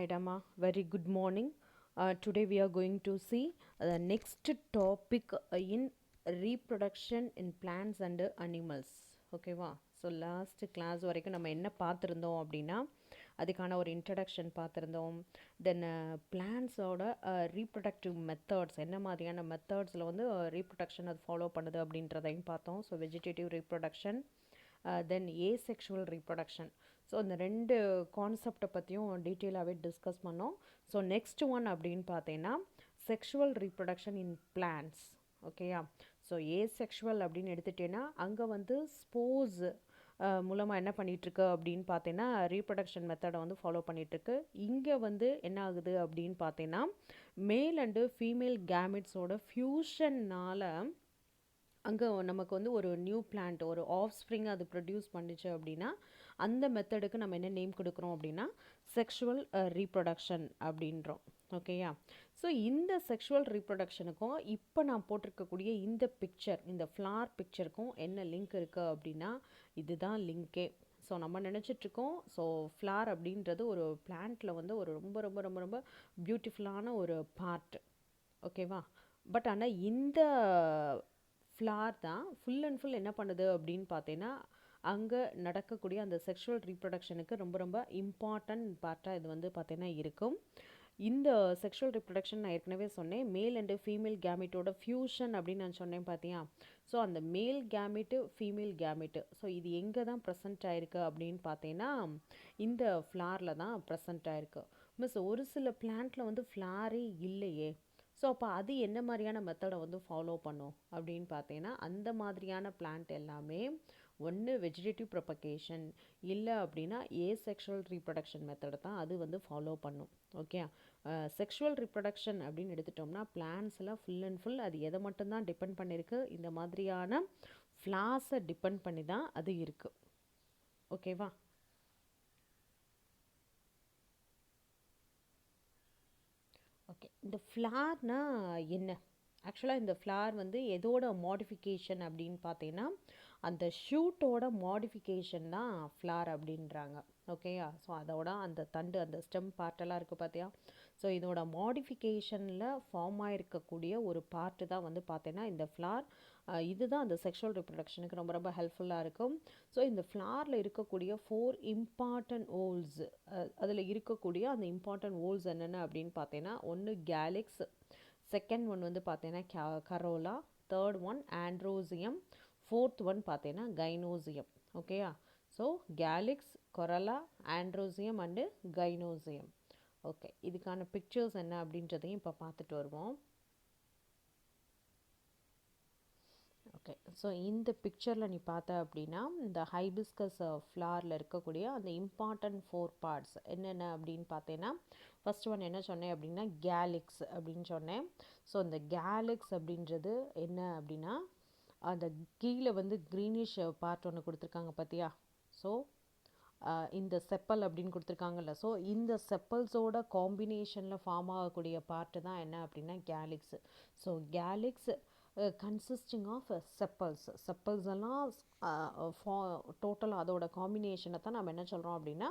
Hi Dhamma, very good morning. Today we are going to see the next topic in reproduction in plants and animals. ஓகேவா so last class வரைக்கும் நம்ம என்ன பார்த்துருந்தோம் அப்படின்னா அதுக்கான ஒரு இன்ட்ரடக்ஷன் பார்த்துருந்தோம். தென் பிளான்ஸோட ரீப்ரொடக்டிவ் மெத்தட்ஸ் என்ன மாதிரியான மெத்தட்ஸில் வந்து ரீப்ரொடக்ஷன் அது ஃபாலோ பண்ணுது அப்படின்றதையும் பார்த்தோம். ஸோ வெஜிடேட்டிவ் ரீப்ரொடக்ஷன், தென் ஏசெக்ஷுவல் ரீப்ரொடக்ஷன். ஸோ இந்த ரெண்டு கான்செப்டை பற்றியும் டீட்டெயிலாகவே டிஸ்கஸ் பண்ணோம். ஸோ நெக்ஸ்ட் ஒன் அப்படின்னு பார்த்தீங்கன்னா செக்ஷுவல் ரீப்ரொடக்ஷன் இன் பிளான்ட்ஸ். ஓகேயா, ஸோ ஏசெக்ஷுவல் அப்படின்னு எடுத்துட்டேன்னா அங்கே வந்து ஸ்போர்ஸ் மூலமாக என்ன பண்ணிகிட்ருக்கு அப்படின்னு பார்த்தீங்கன்னா ரீப்ரொடக்ஷன் மெத்தடை வந்து ஃபாலோ பண்ணிகிட்ருக்கு. இங்கே வந்து என்ன ஆகுது அப்படின்னு பார்த்தீங்கன்னா மேல் அண்டு ஃபீமேல் கேமெட்ஸோட ஃப்யூஷன்னால் அங்கே நமக்கு வந்து ஒரு நியூ பிளான்ட், ஒரு ஆஃப் ஸ்ப்ரிங் அது ப்ரொடியூஸ் பண்ணிச்சு அப்படின்னா அந்த மெத்தடுக்கு நம்ம என்ன நேம் கொடுக்குறோம் அப்படின்னா செக்ஷுவல் ரீப்ரொடக்ஷன் அப்படின்றோம். ஓகேயா, ஸோ இந்த செக்ஷுவல் ரீப்ரொடக்ஷனுக்கும் இப்போ நான் போட்டிருக்கக்கூடிய இந்த பிக்சர், இந்த ஃப்ளார் பிக்சருக்கும் என்ன லிங்க் இருக்குது அப்படின்னா இதுதான் லிங்க்கே. ஸோ நம்ம நினச்சிட்ருக்கோம் ஸோ ஃப்ளார் அப்படின்றது ஒரு பிளான்ட்டில் வந்து ஒரு ரொம்ப ரொம்ப ரொம்ப ரொம்ப பியூட்டிஃபுல்லான ஒரு பார்ட். ஓகேவா, பட் ஆனால் இந்த ஃப்ளார் தான் ஃபுல் அண்ட் ஃபுல் என்ன பண்ணுது அப்படின்னு பார்த்தீங்கன்னா அங்கே நடக்கக்கூடிய அந்த செக்ஷுவல் ரீப்ரொடக்ஷனுக்கு ரொம்ப ரொம்ப இம்பார்ட்டன்ட் பார்ட்டாக இது வந்து பார்த்தீங்கன்னா இருக்கும். இந்த செக்ஷுவல் ரீப்ரொடக்ஷன் நான் ஏற்கனவே சொன்னேன், மேல் அண்டு ஃபீமேல் கேமெட்டோட ஃப்யூஷன் அப்படின்னு நான் சொன்னேன் பார்த்தியா. ஸோ அந்த மேல் கேமெட்டு ஃபீமேல் கேமெட்டு ஸோ இது எங்கே தான் ப்ரெசென்ட் ஆகிருக்கு அப்படின்னு பார்த்தீங்கன்னா இந்த ஃப்ளாரில் தான் ப்ரெசென்ட் ஆகிருக்கு. மிஸ் ஒரு சில பிளான்ட்டில் வந்து ஃப்ளாரே இல்லையே, ஸோ அப்போ அது என்ன மாதிரியான மெத்தடை வந்து ஃபாலோ பண்ணும் அப்படின்னு பார்த்தீங்கன்னா அந்த மாதிரியான பிளான்ட் எல்லாமே ஒன்று வெஜிடேட்டிவ் ப்ரொபகேஷன் இல்லை அப்படின்னா ஏசெக்ஷுவல் ரீப்ரொடக்ஷன் மெத்தடை தான் அது வந்து ஃபாலோ பண்ணும். ஓகே, செக்ஷுவல் ரீப்ரொடக்ஷன் அப்படின்னு எடுத்துட்டோம்னா பிளான்ஸில் ஃபுல் அண்ட் ஃபுல் அது எதை மட்டும்தான் டிபெண்ட் பண்ணியிருக்கு, இந்த மாதிரியான ஃப்ளாஸை டிபெண்ட் பண்ணி தான் அது இருக்குது. ஓகேவா, ஓகே. இந்த ஃப்ளார்னா என்ன? ஆக்சுவலாக இந்த ஃப்ளார் வந்து எதோட மாடிஃபிகேஷன் அப்படின்னு பார்த்தீங்கன்னா அந்த ஷூட்டோட மாடிஃபிகேஷன் தான் ஃப்ளார் அப்படின்றாங்க. ஓகேயா, ஸோ அதோட அந்த தண்டு, அந்த ஸ்டெம் பார்ட்டெல்லாம் இருக்குது பார்த்தியா. ஸோ இதோட மாடிஃபிகேஷனில் ஃபார்ம் ஆகிருக்கக்கூடிய ஒரு பார்ட்டு தான் வந்து பார்த்தீங்கன்னா இந்த ஃப்ளார். இதுதான் அந்த செக்ஷுவல் ரிப்ரொடக்ஷனுக்கு ரொம்ப ரொம்ப ஹெல்ப்ஃபுல்லாக இருக்கும். ஸோ இந்த ஃப்ளாரில் இருக்கக்கூடிய 4 இம்பார்ட்டன்ட் ஓல்ஸ், அதில் இருக்கக்கூடிய அந்த இம்பார்ட்டன்ட் ஓல்ஸ் என்னென்ன அப்படின்னு பார்த்தீங்கன்னா ஒன்று கேலிக்ஸ், செகண்ட் ஒன் வந்து பார்த்தீங்கன்னா Corolla, third one androecium, fourth one பார்த்தீங்கன்னா கைனோசியம். ஓகேயா, so calyx, corolla, androecium and gynoecium. Okay, இதுக்கான பிக்சர்ஸ் என்ன அப்படின்றதையும் இப்போ பார்த்துட்டு வருவோம். ஓகே, ஸோ இந்த பிக்சரில் நீ பார்த்த அப்படின்னா இந்த ஹைபிஸ்கஸ் ஃப்ளாரில் இருக்கக்கூடிய அந்த இம்பார்ட்டன்ட் 4 பார்ட்ஸ் என்னென்ன அப்படின்னு பார்த்தீங்கன்னா ஃபஸ்ட் ஒன் என்ன சொன்னேன் அப்படின்னா கேலிக்ஸ் அப்படின்னு சொன்னேன். ஸோ இந்த கேலிக்ஸ் அப்படின்றது என்ன அப்படின்னா அந்த கீழே வந்து க்ரீனிஷ் பார்ட் ஒன்று கொடுத்துருக்காங்க பார்த்தியா. ஸோ இந்த செப்பல் அப்படின்னு கொடுத்துருக்காங்கல்ல, ஸோ இந்த செப்பல்ஸோட காம்பினேஷனில் ஃபார்ம் ஆகக்கூடிய பார்ட்டு தான் என்ன அப்படின்னா calyx. So calyx consisting of sepals எல்லாம் டோட்டலாக அதோட காம்பினேஷனை தான் நம்ம என்ன சொல்கிறோம் அப்படின்னா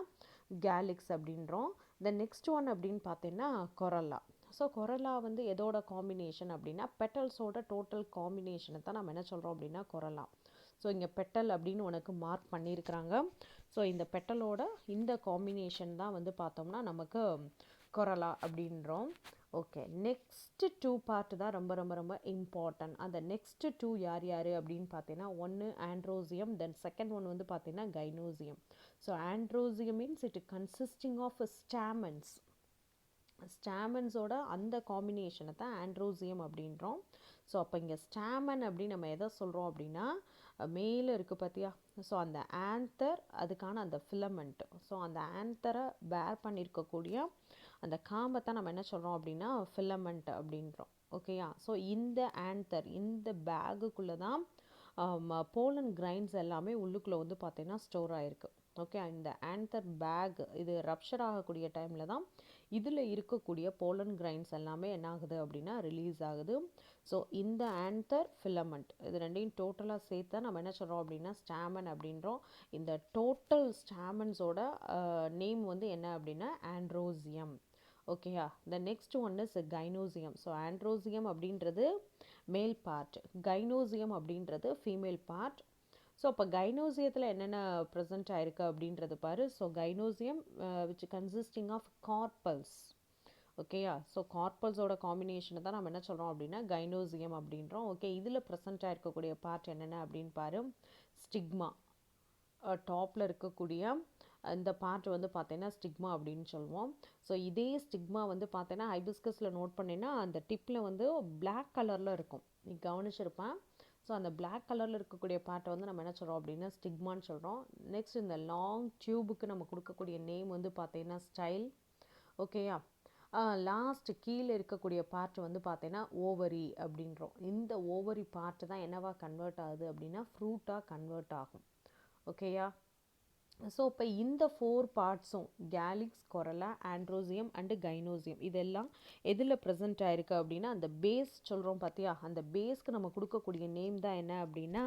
கேலிக்ஸ் அப்படின்றோம். தென் நெக்ஸ்ட் ஒன் அப்படின்னு பார்த்தீங்கன்னா கொரல்லா. ஸோ கொரலா வந்து எதோட காம்பினேஷன் அப்படின்னா பெட்டல்ஸோட டோட்டல் காம்பினேஷனை தான் நம்ம என்ன சொல்கிறோம் அப்படின்னா கொரலா. ஸோ இங்கே பெட்டல் அப்படின்னு உனக்கு மார்க் பண்ணியிருக்கிறாங்க. ஸோ இந்த பெட்டலோட இந்த காம்பினேஷன் தான் வந்து பார்த்தோம்னா நமக்கு கொரலா அப்படின்றோம். ஓகே, நெக்ஸ்ட்டு 2 பார்ட் தான் ரொம்ப ரொம்ப ரொம்ப இம்பார்ட்டன்ட். அந்த நெக்ஸ்ட்டு 2 யார் யார் அப்படின்னு பார்த்தீங்கன்னா ஒன்று ஆண்ட்ரோசியம், தென் செகண்ட் ஒன் வந்து பார்த்தீங்கன்னா gynoecium. So androecium means it consisting of stamens. ஸ்டாமன்ஸோட அந்த காம்பினேஷனை தான் ஆண்ட்ரோசியம் அப்படின்றோம். ஸோ அப்போ இங்கே ஸ்டாமன் அப்படின்னு நம்ம எதை சொல்கிறோம் அப்படின்னா மேலே இருக்குது பார்த்தியா. ஸோ அந்த ஆன்தர், அதுக்கான அந்த ஃபிலமெண்ட், ஸோ அந்த ஆன்தரை பேர் பண்ணியிருக்கக்கூடிய அந்த காம்பை நம்ம என்ன சொல்கிறோம் அப்படின்னா ஃபிலமெண்ட் அப்படின்றோம். ஓகேயா, ஸோ இந்த ஆன்தர், இந்த பேகுக்குள்ளே தான் போலன் கிரைன்ஸ் எல்லாமே உள்ளுக்குள்ளே வந்து பார்த்திங்கன்னா ஸ்டோர் ஆகிருக்கு. ஓகே, இந்த ஆன்தர் பேக் இது ரப்ஷர் ஆகக்கூடிய டைமில் தான் இதில் இருக்கக்கூடிய போலன் கிரைன்ஸ் எல்லாமே என்ன ஆகுது அப்படின்னா ரிலீஸ் ஆகுது. ஸோ இந்த ஆன்தர் ஃபிலமெண்ட் இது ரெண்டையும் டோட்டலாக சேர்த்தா நம்ம என்ன சொல்கிறோம் அப்படின்னா ஸ்டாமன் அப்படின்றோம். இந்த டோட்டல் ஸ்டாமன்ஸோட நேம் வந்து என்ன அப்படின்னா ஆண்ட்ரோசியம். ஓகேயா. The next one is gynoecium. So androecium அப்படின்றது மேல் பார்ட், கைனோசியம் அப்படின்றது ஃபீமேல் பார்ட். ஸோ அப்போ கைனோசியத்தில் என்னென்ன ப்ரெசென்ட் ஆயிருக்கு அப்படின்றது பாரு. So gynoecium which consisting of carpels. ஓகேயா. ஸோ கார்பல்ஸோட காம்பினேஷனை தான் நம்ம என்ன சொல்கிறோம் அப்படின்னா கைனோசியம் அப்படின்றோம். ஓகே, இதில் ப்ரெசென்ட் ஆயிருக்கக்கூடிய பார்ட் என்னென்ன அப்படின்னு பாரு. ஸ்டிக்மா, டாப்பில் இருக்கக்கூடிய இந்த பார்ட் வந்து பார்த்தீங்கன்னா ஸ்டிக்மா அப்படின்னு சொல்லுவோம். ஸோ இதே ஸ்டிக்மா வந்து பார்த்தீங்கன்னா ஹைபிஸ்கஸில் நோட் பண்ணினா அந்த டிப்பில் வந்து பிளாக் கலரில் இருக்கும், நீ கவனிச்சிருப்பேன். ஸோ அந்த பிளாக் கலரில் இருக்கக்கூடிய பார்ட்டை வந்து நம்ம என்ன சொல்கிறோம் அப்படின்னா ஸ்டிக்மான்னு சொல்கிறோம். நெக்ஸ்ட் இந்த லாங் டியூபுக்கு நம்ம கொடுக்கக்கூடிய நேம் வந்து பார்த்தீங்கன்னா ஸ்டைல். ஓகேயா. லாஸ்ட் கீழே இருக்கக்கூடிய பார்ட் வந்து பார்த்தீங்கன்னா ஓவரி அப்படின்றோம். இந்த ஓவரி பார்ட்டு தான் என்னவா கன்வெர்ட் ஆகுது அப்படின்னா ஃப்ரூட்டாக கன்வெர்ட் ஆகும். ஓகேயா. ஸோ இப்போ இந்த 4 பார்ட்ஸும் calyx, corolla, androecium and gynoecium இதெல்லாம் எதில் ப்ரெசென்ட் ஆயிருக்கு அப்படின்னா அந்த பேஸ் சொல்கிறோம் பார்த்தியா, அந்த பேஸ்க்கு நம்ம கொடுக்கக்கூடிய நேம் தான் என்ன அப்படின்னா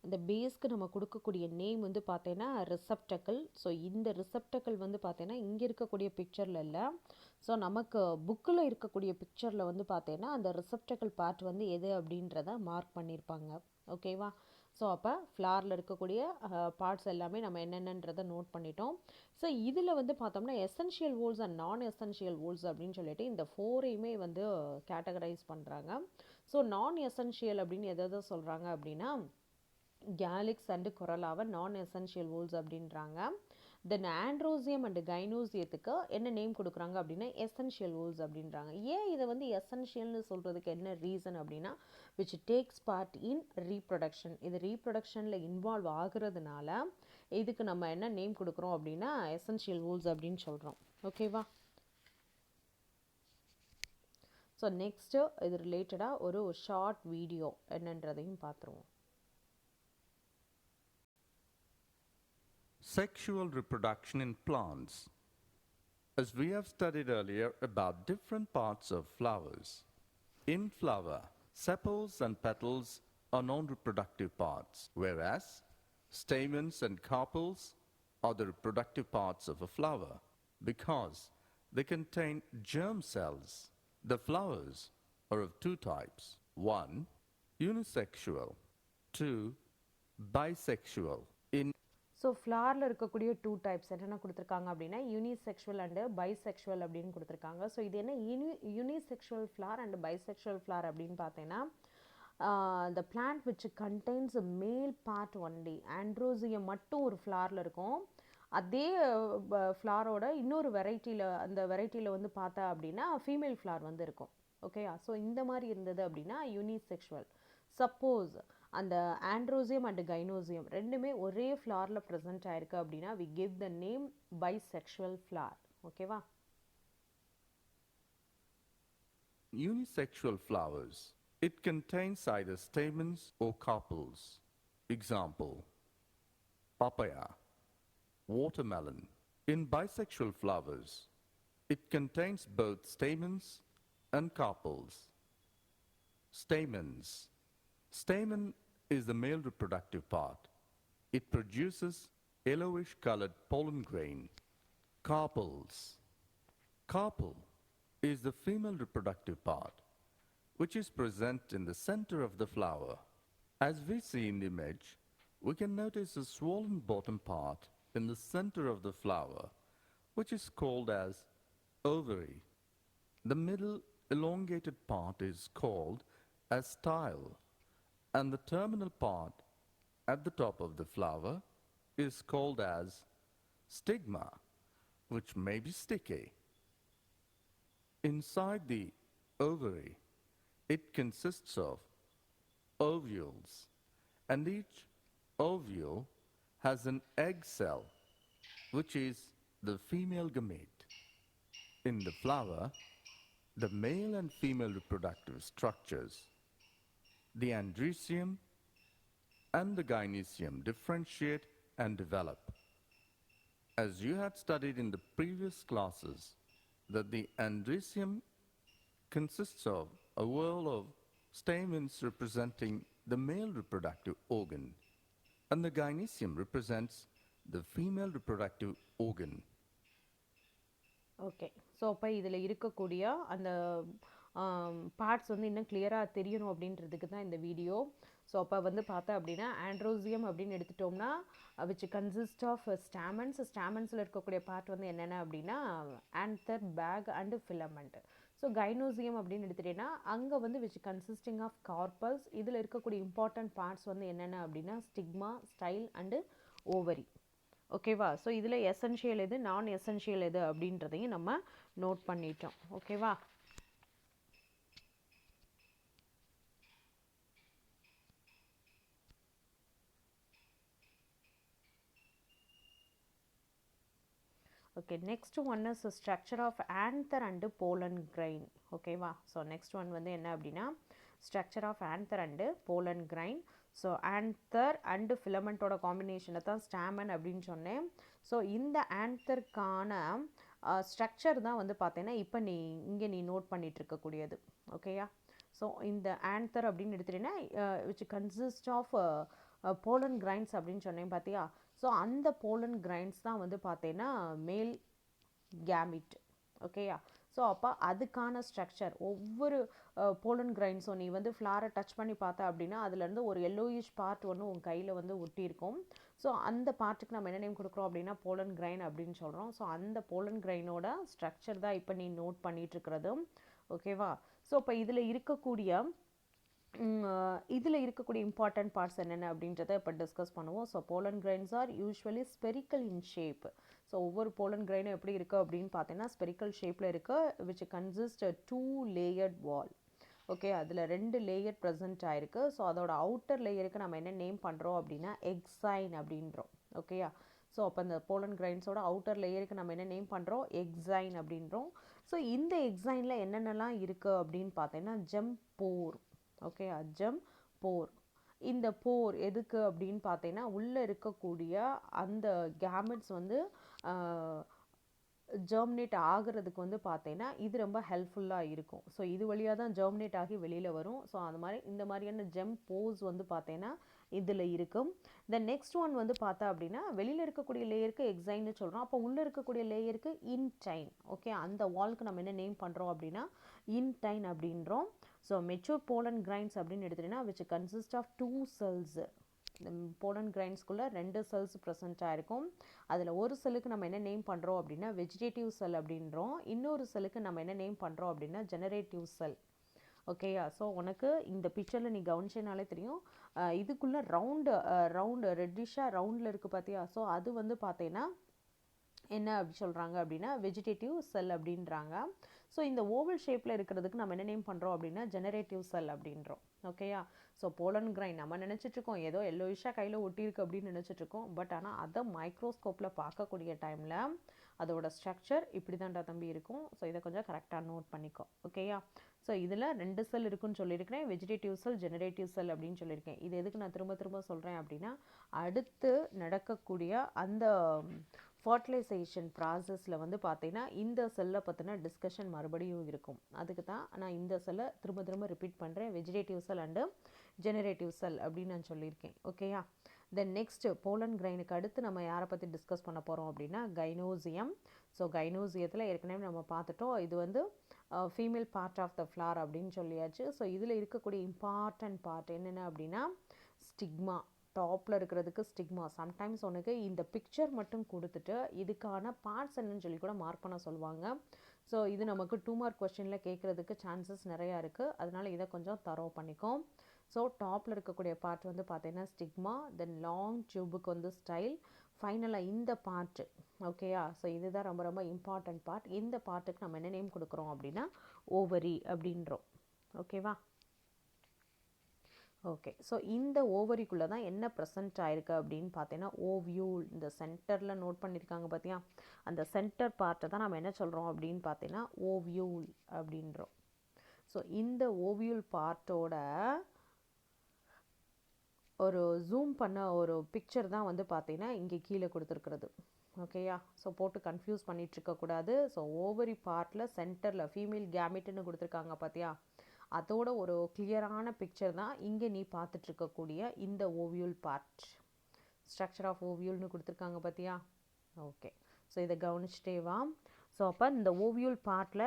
அந்த பேஸ்க்கு நம்ம கொடுக்கக்கூடிய நேம் வந்து பார்த்தீங்கன்னா ரிசப்டக்கிள். ஸோ இந்த ரிசப்டக்கிள் வந்து பார்த்தீங்கன்னா இங்கே இருக்கக்கூடிய பிக்சரில் இல்லை. ஸோ நமக்கு புக்கில் இருக்கக்கூடிய பிக்சரில் வந்து பார்த்தீங்கன்னா அந்த ரிசப்டக்கிள் பார்ட் வந்து எது அப்படின்றத மார்க் பண்ணியிருப்பாங்க. ஓகேவா. ஸோ அப்போ ஃப்ளாரில் இருக்கக்கூடிய பார்ட்ஸ் எல்லாமே நம்ம என்னென்னன்றதை நோட் பண்ணிட்டோம். ஸோ இதில் வந்து பார்த்தோம்னா எசென்ஷியல் வோல்ஸ் அண்ட் நான் எசென்ஷியல் வோல்ஸ் அப்படின்னு சொல்லிட்டு இந்த 4ஐயுமே வந்து கேட்டகரைஸ் பண்ணுறாங்க. ஸோ நான் எசென்ஷியல் அப்படின்னு எதை சொல்கிறாங்க அப்படின்னா கேலிக்ஸ் அண்டு கொரலாவை நான் எசென்ஷியல் வோல்ஸ் அப்படின்றாங்க. தென் ஆண்ட்ரோசியம் அண்டு கைனோசியத்துக்கு என்ன நேம் கொடுக்குறாங்க அப்படின்னா எசென்ஷியல் வோல்ஸ் அப்படின்றாங்க. ஏன் இதை வந்து எசென்ஷியல்னு சொல்கிறதுக்கு என்ன ரீசன் அப்படின்னா which tax part in reproduction. இது ரீப்ரொடக்ஷனில் இன்வால்வ் ஆகுறதுனால இதுக்கு நம்ம என்ன நேம் கொடுக்குறோம் அப்படின்னா எசென்ஷியல் வோல்ஸ் அப்படின்னு சொல்கிறோம். ஓகேவா. ஸோ நெக்ஸ்ட்டு இது ரிலேட்டடாக ஒரு ஷார்ட் வீடியோ என்னன்றதையும் பார்த்துருவோம். Sexual reproduction in plants. As we have studied earlier about different parts of flowers. In flower, sepals and petals are non-reproductive parts, whereas stamens and carpels are the reproductive parts of a flower because they contain germ cells. The flowers are of two types. 1. Unisexual. 2. Bisexual. In so ஃப்ளாரில் இருக்கக்கூடிய 2 types என்னென்ன கொடுத்துருக்காங்க அப்படின்னா unisexual and bisexual அப்படின்னு கொடுத்துருக்காங்க. So இது என்ன unisexual flower and bisexual flower அப்படின்னு பார்த்தீங்கன்னா the plant which contains a male part only. Androecium மட்டும் ஒரு ஃப்ளாரில் இருக்கும். அதே ஃப்ளாரோட இன்னொரு வெரைட்டியில் அந்த வெரைட்டியில் வந்து பார்த்தா அப்படின்னா ஃபீமேல் ஃப்ளார் வந்து இருக்கும். ஓகேயா. ஸோ இந்த மாதிரி இருந்தது அப்படின்னா யூனிசெக்ஷுவல். சப்போஸ் அந்த ஆண்ட்ரோசியம் அண்ட் கைனோசியம் ரெண்டுமே ஒரே ஃப்ளாரில் ப்ரெசென்ட் ஆயிருக்கு அப்படின்னா we give the name bisexual flower. ஓகேவா. Unisexual flowers. It contains either stamens or carpels. Example, papaya, watermelon. In bisexual flowers, it contains both stamens and carpels. Stamens. Stamen is the male reproductive part. It produces yellowish colored pollen grain. Carpels. Carpel is the female reproductive part, which is present in the center of the flower. As we see in the image, we can notice a swollen bottom part in the center of the flower, which is called as ovary. The middle elongated part is called as style, and the terminal part at the top of the flower is called as stigma, which may be sticky. Inside the ovary, it consists of ovules, and each ovule has an egg cell, which is the female gamete. In the flower, the male and female reproductive structures, the androecium and the gynecium differentiate and develop. As you had studied in the previous classes, that the andrecium consists of a whorl of stamens representing the male reproductive organ, and the gynecium represents the female reproductive organ. Okay, so அப்போ இதில் இருக்கக்கூடிய அந்த parts வந்து இன்னும் கிளியராக தெரியணும் அப்படின்றதுக்கு தான் இந்த வீடியோ. ஸோ அப்போ வந்து பார்த்தா அப்படின்னா ஆண்ட்ரோசியம் அப்படின்னு எடுத்துட்டோம்னா விச் கன்சிஸ்ட் ஆஃப் ஸ்டாமன்ஸ். ஸ்டாமன்ஸில் இருக்கக்கூடிய பார்ட் வந்து என்னென்ன அப்படின்னா anther, pack and filament. So gynoecium அப்படின்னு எடுத்துட்டேன்னா அங்கே வந்து விச் கன்சிஸ்டிங் ஆஃப் கார்பல்ஸ். இதில் இருக்கக்கூடிய இம்பார்ட்டன்ட் பார்ட்ஸ் வந்து என்னென்ன அப்படின்னா ஸ்டிக்மா, ஸ்டைல் அண்டு ஓவரி. ஓகேவா? ஸோ இதில் எசென்ஷியல் எது, நான் எசென்ஷியல் எது அப்படின்றதையும் நம்ம நோட் பண்ணிட்டோம். ஓகேவா? Okay, next one is structure of anther and pollen grain. ஓகேவா? ஸோ நெக்ஸ்ட் ஒன் வந்து என்ன அப்படின்னா structure of anther and pollen grain. So anther and ஃபிலமெண்ட்டோட காம்பினேஷனை தான் ஸ்டாமன் அப்படின்னு சொன்னேன். ஸோ இந்த ஆன்தருக்கான ஸ்ட்ரக்சர் தான் வந்து பார்த்தீங்கன்னா இப்போ நீ நோட் பண்ணிட்டு இருக்கக்கூடியது. ஓகேயா? ஸோ இந்த ஆன்தர் அப்படின்னு எடுத்துட்டீங்கன்னா which consist of pollen grains அப்படின்னு சொன்னேன் பார்த்தியா? ஸோ அந்த போலன் கிரைன்ஸ் தான் வந்து பார்த்தீங்கன்னா மேல் கேமிட். ஓகேயா? ஸோ அப்போ அதுக்கான ஸ்ட்ரக்சர் ஒவ்வொரு போலன் கிரைன்ஸும் நீ வந்து ஃப்ளாரை டச் பண்ணி பார்த்தா அப்படின்னா அதுலேருந்து ஒரு எல்லோயிஷ் பார்ட் ஒன்று உன் கையில் வந்து ஒட்டியிருக்கும். ஸோ அந்த பார்ட்டுக்கு நம்ம என்ன நேம் கொடுக்குறோம் அப்படின்னா போலன் கிரைன் அப்படின்னு சொல்கிறோம். ஸோ அந்த போலன் கிரைனோட ஸ்ட்ரக்சர் தான் இப்போ நீ நோட் பண்ணிகிட்ருக்கிறது. ஓகேவா? ஸோ இப்போ இதில் இருக்கக்கூடிய இம்பார்ட்டன்ட் பார்ட்ஸ் என்னென்ன அப்படின்றத இப்போ டிஸ்கஸ் பண்ணுவோம். So pollen grains are usually spherical in shape. So ஒவ்வொரு போலன் கிரைனும் எப்படி இருக்குது அப்படின்னு பார்த்தீங்கன்னா ஸ்பெரிக்கல் ஷேப்பில் இருக்குது which consist 2 layered wall. Okay, அதில் 2 லேயர் ப்ரெசென்ட் ஆயிருக்கு. ஸோ அதோட அவுட்டர் லேயருக்கு நம்ம என்ன நேம் பண்ணுறோம் அப்படின்னா எக்ஸைன் அப்படின்றோம். ஓகேயா? ஸோ அப்போ அந்த போலன் கிரைன்ஸோட அவுட்டர் லேயருக்கு நம்ம என்ன நேம் பண்ணுறோம் எக்ஸைன் அப்படின்றோம். ஸோ இந்த எக்ஸைனில் என்னென்னலாம் இருக்குது அப்படின்னு பார்த்தீங்கன்னா ஜெம் போர். ஓகே, ஜெம் போர். இந்த போர் எதுக்கு அப்படின்னு பார்த்தீங்கன்னா உள்ளே இருக்கக்கூடிய அந்த கேமெட்ஸ் வந்து ஜெர்மினேட் ஆகிறதுக்கு வந்து பார்த்தீங்கன்னா இது ரொம்ப ஹெல்ப்ஃபுல்லாக இருக்கும். ஸோ இது வழியாக தான் ஜெர்மினேட் ஆகி வெளியில் வரும். ஸோ அந்த மாதிரி இந்த மாதிரியான ஜெம் போஸ் வந்து பார்த்தீங்கன்னா இதில் இருக்கும். த நெக்ஸ்ட் ஒன் வந்து பார்த்தா அப்படின்னா வெளியில் இருக்கக்கூடிய லேயருக்கு எக்ஸைன்னு சொல்கிறோம். அப்போ உள்ளே இருக்கக்கூடிய லேயருக்கு இன்டைன். ஓகே, அந்த வால்க்கு நம்ம என்ன நேம் பண்ணுறோம் அப்படின்னா இன்டைன் அப்படின்றோம். ஸோ மெச்சூர் போலன் கிரைன்ஸ் அப்படின்னு எடுத்துகிட்டிங்கன்னா விச் கன்சிஸ்ட் ஆஃப் 2 cells. இந்த போலன் கிரைன்ஸ்குள்ளே 2 cells ப்ரெசென்ட் ஆகிருக்கும். அதில் ஒரு செல்லுக்கு நம்ம என்ன நேம் பண்ணுறோம் அப்படின்னா வெஜிடேட்டிவ் செல் அப்படின்றோம். இன்னொரு செல்லுக்கு நம்ம என்ன நேம் பண்ணுறோம் அப்படின்னா ஜெனரேட்டிவ் செல். ஓகேயா? ஸோ உனக்கு இந்த பிக்சரில் நீ கவனிச்சனாலே தெரியும் இதுக்குள்ளே ரவுண்டு ரெட்டிஷாக ரவுண்டில் இருக்குது பார்த்தியா? ஸோ அது வந்து பார்த்தீங்கன்னா என்ன அப்படி சொல்கிறாங்க அப்படின்னா வெஜிடேட்டிவ் செல் அப்படின்றாங்க. ஸோ இந்த ஓவல் ஷேப்பில் இருக்கிறதுக்கு நம்ம என்ன நேம் பண்ணுறோம் அப்படின்னா ஜெனரேட்டிவ் செல் அப்படின்றோம். ஓகேயா? ஸோ போலன் கிரைன் நம்ம நினச்சிட்ருக்கோம் ஏதோ எல்லோயிஷாக கையில் ஒட்டியிருக்கு அப்படின்னு நினச்சிட்ருக்கோம். பட் ஆனால் அதை மைக்ரோஸ்கோப்பில் பார்க்கக்கூடிய டைமில் அதோட ஸ்ட்ரக்சர் இப்படி தான்டா தம்பி இருக்கும். ஸோ இதை கொஞ்சம் கரெக்டாக நோட் பண்ணிக்கோ. ஓகேயா? ஸோ இதில் 2 செல் இருக்குன்னு சொல்லியிருக்கிறேன், வெஜிடேட்டிவ் செல், ஜெனரேட்டிவ் செல் அப்படின்னு சொல்லியிருக்கேன். இது எதுக்கு நான் திரும்ப திரும்ப சொல்கிறேன் அப்படின்னா அடுத்து நடக்கக்கூடிய அந்த ஃபர்டிலைசேஷன் ப்ராசஸில் வந்து பார்த்தீங்கன்னா இந்த செல்லை பற்றின டிஸ்கஷன் மறுபடியும் இருக்கும். அதுக்கு தான் நான் இந்த செல்லை திரும்ப திரும்ப ரிப்பீட் பண்ணுறேன், வெஜிடேட்டிவ் செல் அண்டு ஜெனரேட்டிவ் செல் அப்படின்னு நான் சொல்லியிருக்கேன். ஓகேயா? தென் நெக்ஸ்ட் போலன் கிரைனுக்கு அடுத்து நம்ம யாரை பற்றி டிஸ்கஸ் பண்ண போகிறோம் அப்படின்னா கைனோசியம். ஸோ கைனோசியத்தில் ஏற்கனவே நம்ம பார்த்துட்டோம், இது வந்து female part of the flower அப்படின்னு சொல்லியாச்சு. ஸோ இதில் இருக்கக்கூடிய இம்பார்ட்டன்ட் பார்ட் என்னென்ன அப்படின்னா ஸ்டிக்மா. டாப்பில் இருக்கிறதுக்கு ஸ்டிக்மா. சம்டைம்ஸ் உனக்கு இந்த பிக்சர் மட்டும் கொடுத்துட்டு இதுக்கான பார்ட்ஸ் என்னன்னு சொல்லி கூட மார்க் பண்ண சொல்லுவாங்க. ஸோ இது நமக்கு 2 மார்க் கொஸ்டினில் கேட்குறதுக்கு சான்சஸ் நிறையா இருக்குது. அதனால் இதை கொஞ்சம் தரோ பண்ணிக்கோ. ஸோ டாப்பில் இருக்கக்கூடிய பார்ட் வந்து பார்த்தீங்கன்னா ஸ்டிக்மா, தென் லாங் டியூபுக்கு வந்து ஸ்டைல், ஃபைனலாக இந்த பார்ட்டு. ஓகேயா? ஸோ இதுதான் ரொம்ப ரொம்ப இம்பார்ட்டன்ட் பார்ட். இந்த பார்ட்டுக்கு நம்ம என்ன நேம் கொடுக்குறோம் அப்படின்னா ஓவரி அப்படின்றோம். ஓகேவா? ஓகே, ஸோ இந்த ஓவரிக்குள்ளே தான் என்ன ப்ரெசென்ட் ஆயிருக்கு அப்படின்னு பார்த்தீங்கன்னா ஓவியூல். இந்த சென்டரில் நோட் பண்ணியிருக்காங்க பார்த்தியா? அந்த சென்டர் பார்ட்டை தான் நம்ம என்ன சொல்கிறோம் அப்படின்னு பார்த்தீங்கன்னா ஓவியூல் அப்படின்றோம். ஸோ இந்த ஓவியூல் பார்ட்டோட ஒரு ஜூம் பண்ண ஒரு பிக்சர் தான் வந்து பார்த்தீங்கன்னா இங்கே கீழே கொடுத்துருக்குறது. ஓகேயா? ஸோ போட்டு கன்ஃபியூஸ் பண்ணிட்டு இருக்கக்கூடாது. ஸோ ஓவரி பார்ட்டில் சென்டரில் ஃபீமேல் கேமிட்னு கொடுத்துருக்காங்க பார்த்தியா, அதோட ஒரு கிளியரான பிக்சர் தான் இங்கே நீ பார்த்துட்ருக்கக்கூடிய இந்த ஓவியூல் பார்ட். ஸ்ட்ரக்சர் ஆஃப் ஓவியூல்னு கொடுத்துருக்காங்க பார்த்தியா? ஓகே, ஸோ இதை கவனிச்சிட்டே வா. ஸோ அப்போ இந்த ஓவியூல் பார்ட்டில்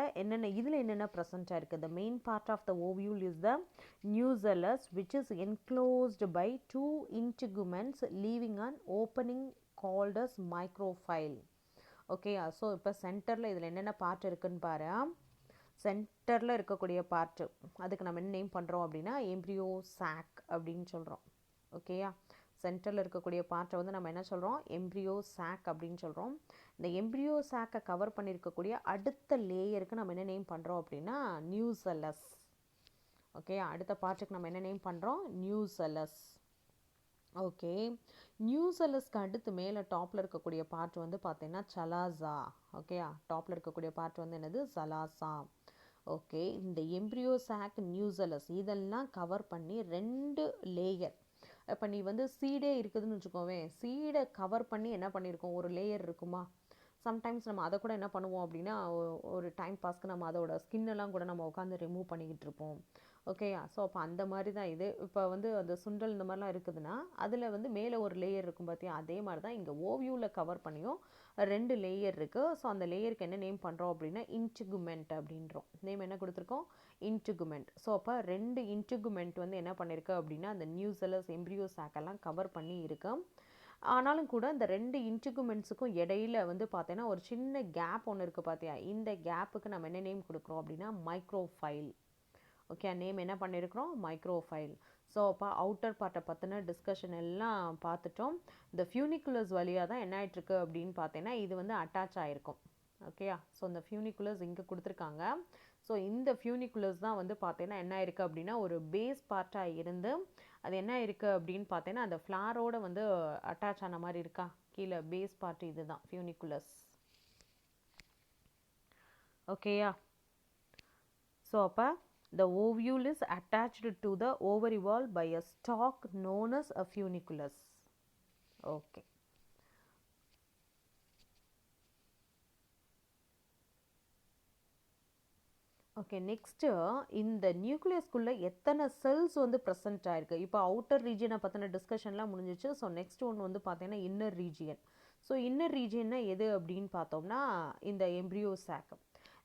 இதில் என்னென்ன ப்ரெசண்ட்டாக இருக்குது? The main part of the ovule is the nucellus, which is enclosed by two integuments leaving an opening called as micropyle. Okay, so இப்போ சென்டரில் இதில் என்னென்ன பார்ட் இருக்குன்னு பாரு. சென்டரில் இருக்கக்கூடிய பார்ட்டு, அதுக்கு நம்ம என்ன நேம் பண்ணுறோம் அப்படின்னா எம்ப்ரியோ சாக் அப்படின்னு சொல்கிறோம். ஓகேயா? சென்டரில் இருக்கக்கூடிய பார்ட்டை வந்து நம்ம என்ன சொல்கிறோம்? எம்ப்ரியோ சாக் அப்படின்னு சொல்கிறோம். இந்த எம்ப்ரியோ சாக்கை கவர் பண்ணியிருக்கக்கூடிய அடுத்த லேயருக்கு நம்ம என்ன நேம் பண்ணுறோம் அப்படின்னா நியூசெல்லஸ். ஓகே, அடுத்த பார்ட்டுக்கு நம்ம என்ன நேம் பண்ணுறோம்? நியூசெல்லஸ். ஓகே, நியூசெல்லஸ்க்கு அடுத்து மேலே டாப்பில் இருக்கக்கூடிய பார்ட் வந்து பார்த்தீங்கன்னா சலாசா. ஓகேயா? டாப்பில் இருக்கக்கூடிய பார்ட் வந்து என்னது? சலாசா. ஓகே, இந்த எம்ப்ரியோ சாக், நியூசெல்லஸ் இதெல்லாம் கவர் பண்ணி 2 லேயர். இப்போ நீ வந்து சீடே இருக்குதுன்னு வச்சுக்கோவே, சீடை கவர் பண்ணி என்ன பண்ணியிருக்கோம்? ஒரு லேயர் இருக்குமா? சம்டைம்ஸ் நம்ம அதை கூட என்ன பண்ணுவோம் அப்படின்னா ஒரு டைம் பாஸ்க்கு நம்ம அதோட ஸ்கின்னெல்லாம் கூட நம்ம உட்காந்து ரிமூவ் பண்ணிக்கிட்டு இருப்போம். ஓகேயா? ஸோ அப்போ அந்த மாதிரி தான் இது. இப்போ வந்து அந்த சுண்டல் இந்த மாதிரிலாம் இருக்குதுன்னா அதில் வந்து மேலே ஒரு லேயர் இருக்கும் பார்த்தியா, அதே மாதிரி தான் இங்கே ஓவியூவில் கவர் பண்ணியும் 2 லேயர் இருக்குது. ஸோ அந்த லேயருக்கு என்ன நேம் பண்ணுறோம் அப்படின்னா இன்டிகுமெண்ட் அப்படின்றோம். நேம் என்ன கொடுத்துருக்கோம்? இன்டிகுமெண்ட். ஸோ அப்போ 2 இன்டிகுமெண்ட் வந்து என்ன பண்ணியிருக்கு அப்படின்னா அந்த நியூசெல்லஸ், எம்ப்ரியோ சாக்கெல்லாம் கவர் பண்ணி இருக்கு. ஆனாலும் கூட இந்த 2 இன்டிகுமெண்ட்ஸுக்கும் இடையில வந்து பார்த்தீங்கன்னா ஒரு சின்ன கேப் ஒன்று இருக்குது பார்த்தியா, இந்த கேப்புக்கு நம்ம என்ன நேம் கொடுக்குறோம் அப்படின்னா மைக்ரோஃபைல். ஓகே, நேம் என்ன பண்ணியிருக்கிறோம்? மைக்ரோஃபைல். ஸோ அப்போ அவுட்டர் பார்ட்டை பற்றின டிஸ்கஷன் எல்லாம் பார்த்துட்டோம். இந்த ஃபியூனிகுலஸ் வழியாக தான் என்ன ஆகிட்டுருக்கு அப்படின்னு பார்த்தீங்கன்னா இது வந்து அட்டாச் ஆகிருக்கும். ஓகேயா? ஸோ இந்த ஃபியூனிகுலஸ் இங்கே கொடுத்துருக்காங்க. ஸோ இந்த ஃபியூனிகுலஸ் தான் வந்து பார்த்தீங்கன்னா என்ன இருக்குது அப்படின்னா ஒரு பேஸ் பார்ட்டாக இருந்து அது என்ன இருக்குது அப்படின்னு பார்த்தீங்கன்னா அந்த ஃப்ளாரோட வந்து அட்டாச் ஆன மாதிரி இருக்கா கீழே பேஸ் பார்ட், இதுதான் ஃபியூனிகுலஸ். ஓகேயா? ஸோ அப்போ the ovule is attached to the ovary wall by a stalk known as a funiculus. Okay. Okay, next இந்த நியூக்ளியஸ்குள்ளே எத்தனை செல்ஸ் வந்து ப்ரெசென்ட் ஆகிருக்கு? இப்போ அவுட்டர் ரீஜியனை பற்றின டிஸ்கஷன்லாம் முடிஞ்சிச்சு. ஸோ நெக்ஸ்ட் ஒன்று வந்து பார்த்தீங்கன்னா இன்னர் ரீஜியன். ஸோ இன்னர் ரீஜியன்னா எது அப்படின்னு பார்த்தோம்னா இந்த எம்ப்ரியோ சாக்.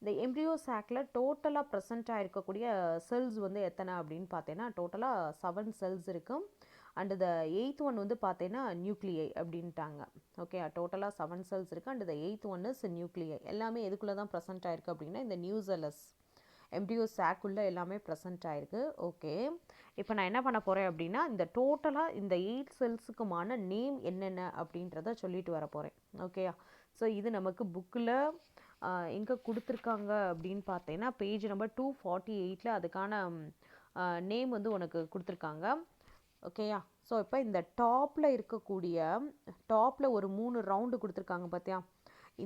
இந்த எம்ப்ரியோ சாக்கில் டோட்டலாக ப்ரெசென்ட் ஆகிருக்கக்கூடிய செல்ஸ் வந்து எத்தனை அப்படின்னு பார்த்தீங்கன்னா டோட்டலாக 7 செல்ஸ் இருக்கும். அண்ட் த 8th ஒன் வந்து பார்த்தீங்கன்னா நியூக்ளியை அப்படின்ட்டாங்க. ஓகே, டோட்டலாக 7 செல்ஸ் இருக்குது. And the 8th one is nuclei. எல்லாமே எதுக்குள்ளே தான் ப்ரெசென்ட் ஆகிருக்கு அப்படின்னா இந்த நியூசெல்லஸ், எம்ப்ரியோ சாக்குள்ளே எல்லாமே ப்ரெசென்ட் ஆகிருக்கு. ஓகே, இப்போ நான் என்ன பண்ண போகிறேன் அப்படின்னா இந்த டோட்டலாக இந்த 8 செல்ஸுக்குமான நேம் என்னென்ன அப்படின்றத சொல்லிட்டு வர போகிறேன். ஓகேயா? ஸோ இது நமக்கு புக்கில் எங்கே கொடுத்துருக்காங்க அப்படின்னு பார்த்தீங்கன்னா பேஜ் நம்பர் 248 அதுக்கான நேம் வந்து உனக்கு கொடுத்துருக்காங்க. ஓகேயா? ஸோ இப்போ இந்த டாப்பில் இருக்கக்கூடிய டாப்பில் ஒரு 3 ரவுண்டு கொடுத்துருக்காங்க பார்த்தியா,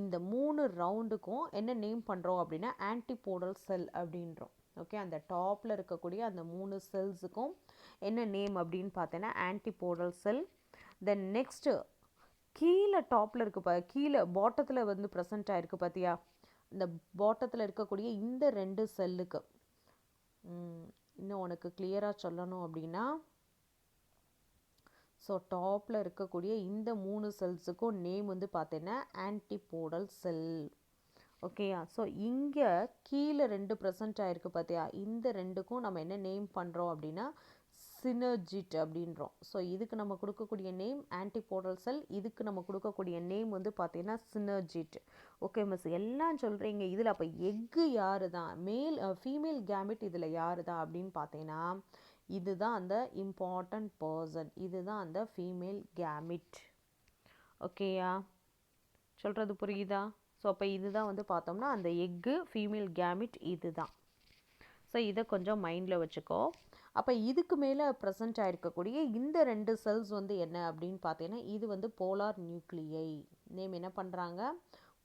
இந்த 3 ரவுண்டுக்கும் என்ன நேம் பண்ணுறோம் அப்படின்னா ஆன்டிபோடல் செல் அப்படின்றோம். ஓகே, அந்த டாப்பில் இருக்கக்கூடிய அந்த 3 செல்ஸுக்கும் என்ன நேம் அப்படின்னு பார்த்தீங்கன்னா ஆன்டிபோடல் செல். தென் நெக்ஸ்ட்டு கீழே டாப்பில் இருக்குது கீழே பாட்டத்தில் வந்து ப்ரெசென்ட் ஆகிருக்கு பார்த்தியா, இந்த பாட்டத்தில் இருக்கக்கூடிய இந்த 2 செல்லுக்கு இன்னும் உனக்கு கிளியராக சொல்லணும் அப்படின்னா ஸோ டாப்பில் இருக்கக்கூடிய இந்த 3 செல்ஸுக்கும் நேம் வந்து பார்த்தீங்கன்னா ஆன்டிபோடல் செல். ஓகேயா? ஸோ இங்கே கீழே 2 ப்ரெசென்ட் ஆகிருக்கு பார்த்தியா, இந்த 2க்கும் நம்ம என்ன நேம் பண்ணுறோம் அப்படின்னா சினர்ஜிட் அப்படின்றோம். ஸோ இதுக்கு நம்ம கொடுக்கக்கூடிய நேம் ஆன்டிபோடல் செல், இதுக்கு நம்ம கொடுக்கக்கூடிய நேம் வந்து பார்த்தீங்கன்னா சினர்ஜிட். ஓகே மிஸ், எல்லாம் சொல்கிறீங்க. இதில் அப்போ எக்கு யாரு தான்? ஃபீமேல் கேமிட் இதில் யாரு தான் அப்படின்னு பார்த்தீங்கன்னா இதுதான் அந்த இம்பார்ட்டன்ட் பர்சன், இதுதான் அந்த ஃபீமேல் கேமிட். ஓகேயா? சொல்கிறது புரியுதா? ஸோ அப்போ இதுதான் வந்து பார்த்தோம்னா அந்த எக்கு ஃபீமேல் கேமிட் இதுதான். ஸோ இதை கொஞ்சம் மைண்டில் வச்சுக்கோ. அப்போ இதுக்கு மேலே ப்ரெசென்ட் ஆகிருக்கக்கூடிய இந்த 2 செல்ஸ் வந்து என்ன அப்படின்னு பார்த்தீங்கன்னா இது வந்து போலார் நியூக்ளியை. நேம் என்ன பண்ணுறாங்க?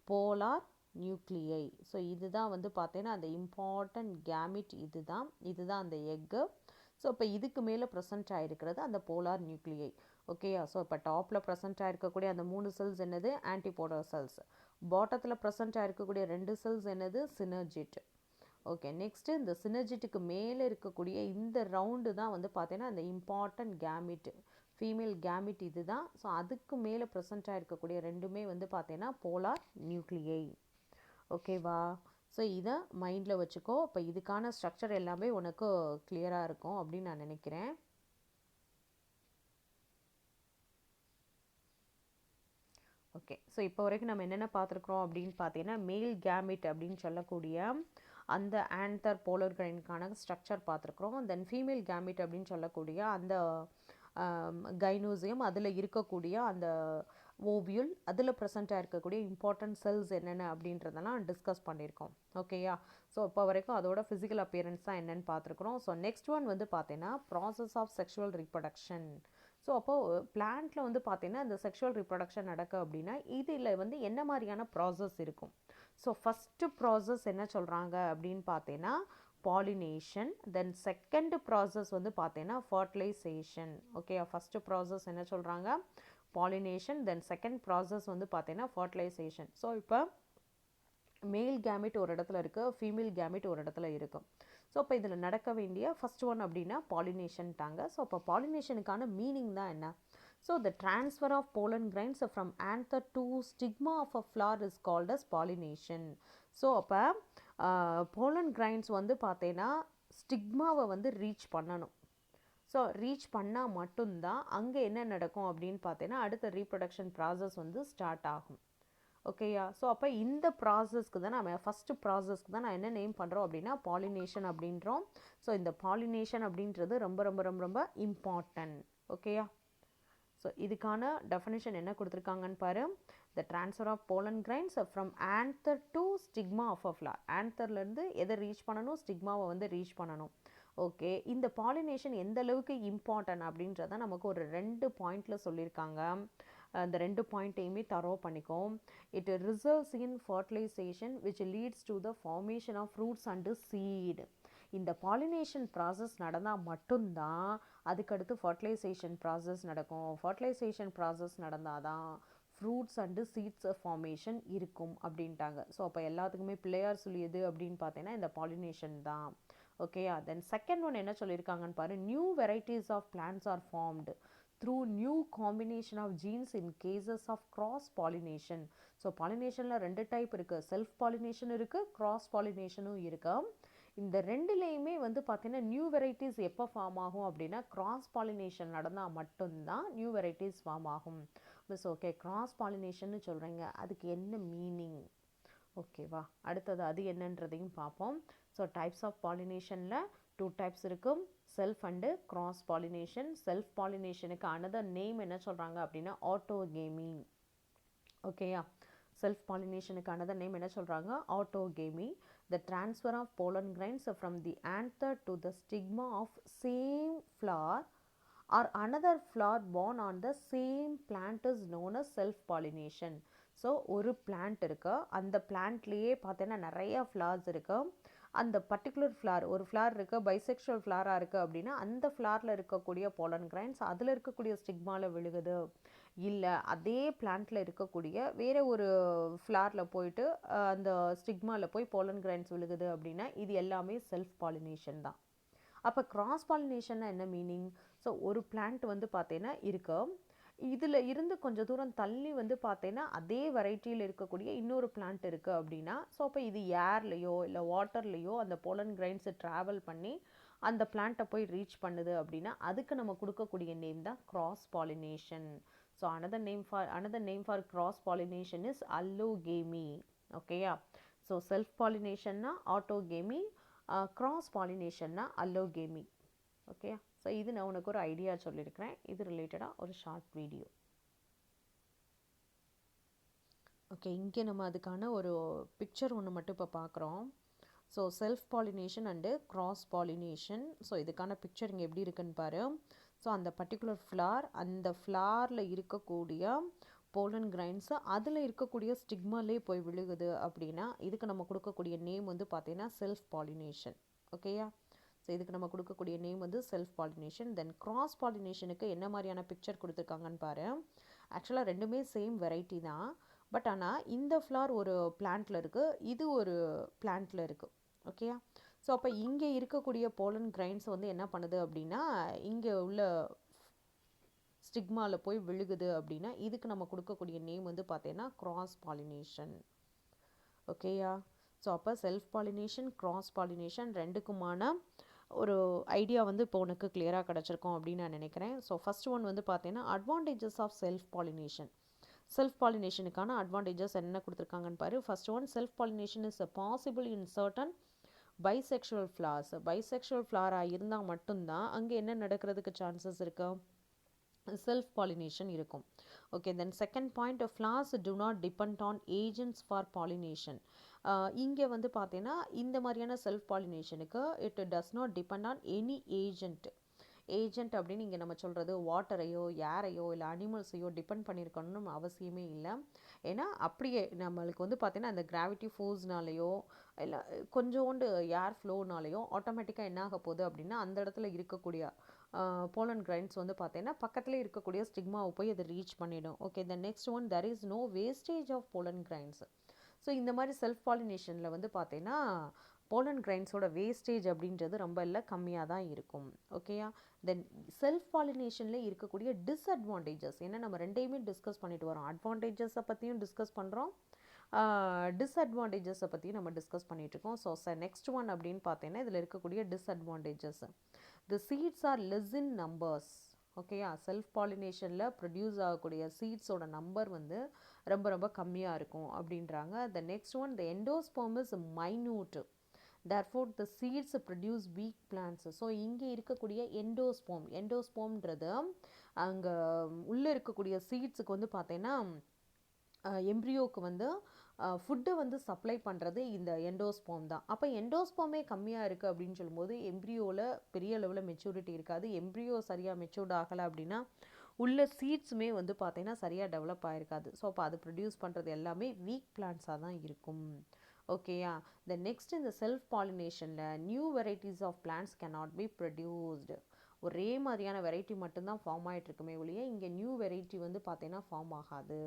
போலார் நியூக்ளியை. ஸோ இதுதான் வந்து பார்த்தீங்கன்னா அந்த இம்பார்ட்டன்ட் கேமிட், இதுதான் அந்த எக்கு. ஸோ இப்போ இதுக்கு மேலே ப்ரெசென்ட் ஆகிருக்கிறது அந்த போலார் நியூக்ளியை. ஓகேயா? ஸோ இப்போ டாப்பில் ப்ரெசென்ட் ஆகிருக்கக்கூடிய அந்த 3 செல்ஸ் என்னது? ஆன்டிபோலார் செல்ஸ். பாட்டத்தில் ப்ரெசென்ட் ஆகிருக்கக்கூடிய 2 செல்ஸ் என்னது? சினர்ஜிட். ஓகே, நெக்ஸ்ட்டு இந்த சினர்ஜிட்டுக்கு மேலே இருக்கக்கூடிய இந்த ரவுண்டு தான் வந்து பார்த்தீங்கன்னா அந்த இம்பார்ட்டன்ட் கேமிட், ஃபீமேல் கேமிட் இது தான். ஸோ அதுக்கு மேலே ப்ரெசென்ட் ஆகிருக்கக்கூடிய ரெண்டுமே வந்து பார்த்தீங்கன்னா போலார் நியூக்ளியை. ஓகேவா? ஸோ இதை மைண்டில் வச்சுக்கோ. இப்போ இதுக்கான ஸ்ட்ரக்சர் எல்லாமே உனக்கு கிளியராக இருக்கும் அப்படின்னு நான் நினைக்கிறேன். ஓகே, ஸோ இப்போ வரைக்கும் நம்ம என்னென்ன பார்த்துருக்குறோம் அப்படின்னு பார்த்தீங்கன்னா மேல் கேமிட் அப்படின்னு சொல்லக்கூடிய அந்த ஆன்தர் போலர் கிரைனுக்கான ஸ்ட்ரக்சர் பார்த்துருக்குறோம். தென் ஃபீமேல் கேமிட் அப்படின்னு சொல்லக்கூடிய அந்த கைனோசியம், அதில் இருக்கக்கூடிய அந்த ஓவியூல், அதில் ப்ரெசென்ட்டாக இருக்கக்கூடிய இம்பார்ட்டன்ட் செல்ஸ் என்னென்ன அப்படின்றதெல்லாம் டிஸ்கஸ் பண்ணியிருக்கோம். ஓகேயா? ஸோ இப்போ வரைக்கும் அதோட ஃபிசிக்கல் அப்பியரன்ஸ் தான் என்னென்னு பார்த்துருக்குறோம். ஸோ நெக்ஸ்ட் ஒன் வந்து பார்த்தீங்கன்னா process of sexual reproduction. So அப்போது பிளான்ட்டில் வந்து பார்த்தீங்கன்னா இந்த செக்ஷுவல் ரீப்ரொடக்ஷன் நடக்க அப்படின்னா இதில் வந்து என்ன மாதிரியான ப்ராசஸ் இருக்கும்? ஸோ ஃபஸ்ட்டு ப்ராசஸ் என்ன சொல்கிறாங்க அப்படின்னு பார்த்தீங்கன்னா பாலினேஷன். தென் செகண்ட் ப்ராசஸ் வந்து பார்த்தீங்கன்னா ஃபர்டிலைசேஷன். ஓகே, ஃபஸ்ட்டு ப்ராசஸ் என்ன சொல்கிறாங்க? பாலினேஷன். தென் செகண்ட் ப்ராசஸ் வந்து பார்த்தீங்கன்னா ஃபர்டிலைசேஷன். ஸோ இப்போ மேல் கேமிட் ஒரு இடத்துல இருக்குது, ஃபீமேல் கேமிட் ஒரு இடத்துல இருக்கும். ஸோ இப்போ இதில் நடக்க வேண்டிய ஃபஸ்ட் ஒன் அப்படின்னா பாலினேஷன்ட்டாங்க. ஸோ இப்போ பாலினேஷனுக்கான மீனிங் தான் என்ன? So the transfer of pollen grains from anther to stigma of a flower is called as pollination. So அப்போ pollen grains வந்து பார்த்தீங்கன்னா ஸ்டிக்மாவை வந்து ரீச் பண்ணணும். ஸோ ரீச் பண்ணால் மட்டும்தான் அங்கே என்ன நடக்கும் அப்படின்னு பார்த்தீங்கன்னா அடுத்த ரீப்ரொடக்ஷன் ப்ராசஸ் வந்து ஸ்டார்ட் ஆகும். ஓகேயா? ஸோ அப்போ இந்த ப்ராசஸ்க்கு தான் நம்ம ஃபஸ்ட்டு ப்ராசஸ்க்கு தான் நான் என்ன நேம் பண்ணுறோம் அப்படின்னா பாலினேஷன் அப்படின்றோம். ஸோ இந்த பாலினேஷன் அப்படின்றது ரொம்ப ரொம்ப ரொம்ப ரொம்ப இம்பார்ட்டன்ட். ஓகேயா? ஸோ இதுக்கான டெஃபினேஷன் என்ன கொடுத்துருக்காங்கன்னு பாரு. The transfer of pollen grains from anther to stigma of a flower. ஆன்தர்லேருந்து எதை ரீச் பண்ணணும்? ஸ்டிக்மாவை வந்து ரீச் பண்ணணும். ஓகே, இந்த பாலினேஷன் எந்த அளவுக்கு இம்பார்ட்டன்ட் அப்படின்றத நமக்கு ஒரு 2 பாயிண்டில் சொல்லியிருக்காங்க. அந்த 2 பாயிண்ட்டையுமே தரோ பண்ணிக்கும். It results in fertilisation which leads to the formation of fruits and seed. இந்த பாலினேஷன் ப்ராசஸ் நடந்தால் மட்டும்தான் அதுக்கடுத்து ஃபர்டிலைசேஷன் ப்ராசஸ் நடக்கும். ஃபர்டிலைசேஷன் ப்ராசஸ் நடந்தால் தான் ஃப்ரூட்ஸ் அண்டு சீட்ஸ் ஃபார்மேஷன் இருக்கும் அப்படின்ட்டாங்க. ஸோ அப்போ எல்லாத்துக்குமே பிள்ளையார் சொல்லியது அப்படின்னு பார்த்தீங்கன்னா இந்த பாலினேஷன் தான். ஓகேயா? தென் செகண்ட் ஒன் என்ன சொல்லியிருக்காங்கன்னு பாரு. New varieties of plants are formed through new combination of genes in cases of cross pollination. So பாலினேஷனில் 2 டைப் இருக்குது. செல்ஃப் பாலினேஷன் இருக்குது, கிராஸ் பாலினேஷனும் இருக்குது. இந்த ரெண்டுலேயுமே வந்து பார்த்தீங்கன்னா நியூ வெரைட்டிஸ் எப்போ ஃபார்ம் ஆகும் அப்படின்னா கிராஸ் பாலினேஷன் நடந்தால் மட்டும்தான் நியூ வெரைட்டிஸ் ஃபார்ம் ஆகும். மிஸ் ஓகே, கிராஸ் பாலினேஷன்னு சொல்கிறீங்க, அதுக்கு என்ன மீனிங்? ஓகேவா? அடுத்தது அது என்னன்றதையும் பார்ப்போம். ஸோ டைப்ஸ் ஆஃப் பாலினேஷனில் 2 டைப்ஸ் இருக்கும், self and cross pollination. Self பாலினேஷனுக்கு அனதர் நேம் என்ன சொல்கிறாங்க அப்படின்னா ஆட்டோகேமி. ஓகேயா? செல்ஃப் பாலினேஷனுக்கு அனதர் நேம் என்ன சொல்கிறாங்க? Autogamy. The transfer of pollen grains from the anther to the stigma of same flower or another flower born on the same plant is known as self pollination. So ஒரு plant இருக்கு, அந்த பிளான்ட்லேயே பார்த்தீங்கன்னா நிறையா flowers இருக்குது. அந்த particular flower, ஒரு flower இருக்குது, பைசெக்ஷுவல் ஃப்ளாராக இருக்குது அப்படின்னா அந்த ஃப்ளாரில் இருக்கக்கூடிய போலன் கிரைன்ஸ் அதில் இருக்கக்கூடிய ஸ்டிக்மாவில் விழுகுது. இல்லை அதே பிளான்ட்டில் இருக்கக்கூடிய வேறு ஒரு ஃப்ளாரில் போயிட்டு அந்த ஸ்டிக்மாவில் போய் போலன் கிரைன்ஸ் விழுகுது அப்படின்னா இது எல்லாமே செல்ஃப் பாலினேஷன் தான். அப்போ கிராஸ் பாலினேஷன்னா என்ன மீனிங்? ஸோ ஒரு பிளான்ட் வந்து பார்த்தீங்கன்னா இருக்கு, இதில் இருந்து கொஞ்சம் தூரம் தள்ளி வந்து பார்த்தீங்கன்னா அதே வெரைட்டியில் இருக்கக்கூடிய இன்னொரு பிளான்ட் இருக்குது அப்படின்னா ஸோ அப்போ இது ஏர்லேயோ இல்லை வாட்டர்லேயோ அந்த போலன் கிரைன்ஸை ட்ராவல் பண்ணி அந்த பிளான்ட்டை போய் ரீச் பண்ணுது அப்படின்னா அதுக்கு நம்ம கொடுக்கக்கூடிய நேம் தான் cross pollination. So another name for cross pollination is allogamy. ஓகேயா? ஸோ செல்ஃப் பாலினேஷன்னா ஆட்டோகேமி, கிராஸ் பாலினேஷன்னா allogamy. ஓகே, ஸோ இது நான் உனக்கு ஒரு ஐடியா சொல்லியிருக்கிறேன். இது ரிலேட்டடாக ஒரு ஷார்ட் வீடியோ. ஓகே, இங்கே நம்ம அதுக்கான ஒரு பிக்சர் ஒன்று மட்டும் இப்போ பார்க்குறோம். So self pollination and cross pollination. So இதுக்கான பிக்சர் இங்கே எப்படி இருக்குன்னு பாரு. ஸோ அந்த பர்டிகுலர் ஃப்ளார், அந்த ஃப்ளாரில் இருக்கக்கூடிய போலன் கிரைன்ஸு அதில் இருக்கக்கூடிய ஸ்டிக்மாலே போய் விழுகுது அப்படின்னா இதுக்கு நம்ம கொடுக்கக்கூடிய நேம் வந்து பார்த்தீங்கன்னா செல்ஃப் பாலினேஷன். ஓகேயா? ஸோ ஸோ இதுக்கு நம்ம கொடுக்கக்கூடிய நேம் வந்து செல்ஃப் பாலினேஷன். தென் கிராஸ் பாலினேஷனுக்கு என்ன மாதிரியான பிக்சர் கொடுத்துருக்காங்கன்னு பாரு. ஆக்சுவலாக ரெண்டுமே சேம் வெரைட்டி தான், பட் ஆனால் இந்த ஃப்ளார் ஒரு பிளான்ட்டில் இருக்குது, இது ஒரு பிளான்ட்டில் இருக்குது. ஓகேயா? ஸோ அப்போ இங்கே இருக்கக்கூடிய போலன் கிரைன்ஸ் வந்து என்ன பண்ணுது அப்படின்னா இங்கே உள்ள ஸ்டிக்மாவில் போய் விழுகுது அப்படின்னா இதுக்கு நம்ம கொடுக்கக்கூடிய நேம் வந்து பார்த்தீங்கன்னா கிராஸ் பாலினேஷன். ஓகேயா? ஸோ அப்போ செல்ஃப் பாலினேஷன், கிராஸ் பாலினேஷன் ரெண்டுக்குமான ஒரு ஐடியா வந்து இப்போ உனக்கு கிளியராக கிடச்சிருக்கோம் அப்படின்னு நான் நினைக்கிறேன். ஸோ ஃபஸ்ட் ஒன் வந்து பார்த்தீங்கன்னா advantages of self pollination. Self பாலினேஷனுக்கான அட்வான்டேஜஸ் என்ன கொடுத்துருக்காங்கன்னு பாரு. First one, self pollination is possible in certain bisexual flowers. Bisexual ஃப்ளாராக இருந்தால் மட்டும்தான் அங்கே என்ன நடக்கிறதுக்கு சான்சஸ் இருக்கு, செல்ஃப் பாலினேஷன் இருக்கும். Okay, then second point, flowers do not depend on agents for pollination. இங்கே வந்து பார்த்தீங்கன்னா இந்த மாதிரியான செல்ஃப் பாலினேஷனுக்கு it does not depend on any agent. Agent அப்படின்னு இங்கே நம்ம சொல்கிறது வாட்டரையோ ஏரையோ இல்லை அனிமல்ஸையோ டிபெண்ட் பண்ணியிருக்கணும்னு அவசியமே இல்லை. ஏன்னா அப்படியே நம்மளுக்கு வந்து பார்த்தீங்கன்னா அந்த கிராவிட்டி ஃபோர்ஸ்னாலேயோ இல்லை கொஞ்சோண்டு ஏர் ஃப்ளோனாலேயோ ஆட்டோமேட்டிக்காக என்ன ஆக போகுது அப்படின்னா அந்த இடத்துல இருக்கக்கூடிய போலன் கிரைன்ஸ் வந்து பார்த்தீங்கன்னா பக்கத்தில் இருக்கக்கூடிய ஸ்டிக்மாவை போய் அதை ரீச் பண்ணிடும். Okay, the next one, there is no wastage of pollen grains. So இந்த மாதிரி செல்ஃப் பாலினேஷனில் வந்து பார்த்தீங்கன்னா போலன் கிரைன்ஸோட வேஸ்டேஜ் அப்படின்றது ரொம்ப இல்லை, கம்மியாக தான் இருக்கும். ஓகேயா? தென் செல்ஃப் பாலினேஷனில் இருக்கக்கூடிய டிஸ்அட்வான்டேஜஸ் என்ன, நம்ம ரெண்டையுமே டிஸ்கஸ் பண்ணிட்டு வரோம். அட்வான்டேஜஸை பற்றியும் டிஸ்கஸ் பண்ணுறோம், டிஸ்அட்வான்டேஜஸை பற்றியும் நம்ம டிஸ்கஸ் பண்ணிகிட்ருக்கோம். ஸோ நெக்ஸ்ட் ஒன் அப்படின்னு பார்த்தீங்கன்னா இதில் இருக்கக்கூடிய disadvantages, the seeds are less in numbers. ஓகேயா? செல்ஃப் பாலினேஷனில் ப்ரொடியூஸ் ஆகக்கூடிய சீட்ஸோட நம்பர் வந்து ரொம்ப ரொம்ப கம்மியாக இருக்கும் அப்படின்றாங்க. The next one, the endosperm is minute, therefore the seeds produce weak plants. So இங்கே இருக்கக்கூடிய எண்டோஸ்போம்ன்றது அங்கே உள்ளே இருக்கக்கூடிய சீட்ஸுக்கு வந்து பார்த்தீங்கன்னா எம்ப்ரியோவுக்கு வந்து ஃபுட்டு வந்து சப்ளை பண்ணுறது இந்த எண்டோஸ்போம் தான். அப்போ எண்டோஸ்போமே கம்மியாக இருக்குது அப்படின்னு சொல்லும்போது எம்ப்ரியோவில் பெரிய லெவலில் மெச்சூரிட்டி இருக்காது. எம்ப்ரியோ சரியாக மெச்சூர்ட் ஆகலை அப்படின்னா உள்ள சீட்ஸுமே வந்து பார்த்தீங்கன்னா சரியாக டெவலப் ஆகிருக்காது. ஸோ அப்போ அது ப்ரொடியூஸ் பண்ணுறது எல்லாமே வீக் பிளான்ட்ஸாக தான் இருக்கும். ஓகேயா? த நெக்ஸ்ட், இந்த செல்ஃப் பாலினேஷனில் new varieties of plants cannot be produced. ஒரே மாதிரியான வெரைட்டி மட்டும்தான் ஃபார்ம் ஆகிட்டு இருக்குமே ஒழிய இங்கே நியூ வெரைட்டி வந்து பார்த்தீங்கன்னா ஃபார்ம் ஆகாது.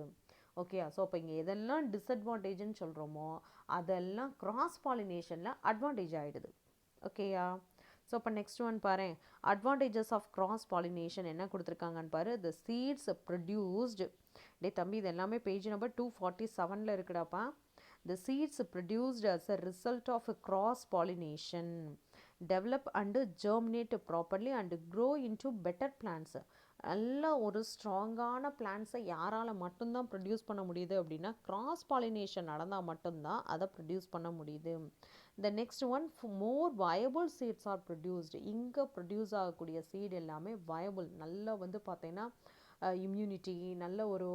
ஓகேயா? ஸோ அப்போ இங்கே எதெல்லாம் டிஸ்அட்வான்டேஜ்னு சொல்கிறோமோ அதெல்லாம் கிராஸ் பாலினேஷனில் அட்வான்டேஜ் ஆகிடுது. ஓகேயா? ஸோ இப்போ நெக்ஸ்ட் ஒன் பாரு, அட்வான்டேஜஸ் ஆஃப் கிராஸ் பாலினேஷன் என்ன கொடுத்துருக்காங்கன்னு பாரு. த சீட்ஸ் ப்ரொடியூஸ்டு, டே தம்பி இது எல்லாமே page number 247 இருக்குடாப்பா. The seeds produced as a result of a cross pollination develop and germinate properly and grow into better plants. நல்ல ஒரு ஸ்ட்ராங்கான பிளான்ஸை யாரால் மட்டும்தான் ப்ரொடியூஸ் பண்ண முடியுது அப்படின்னா கிராஸ் பாலினேஷன் நடந்தால் மட்டும்தான் அதை ப்ரொடியூஸ் பண்ண முடியுது. The next one, more viable seeds are produced. இங்கே ப்ரொடியூஸ் ஆகக்கூடிய சீட் எல்லாமே வயபிள், நல்லா வந்து பார்த்தீங்கன்னா இம்யூனிட்டி, நல்ல ஒரு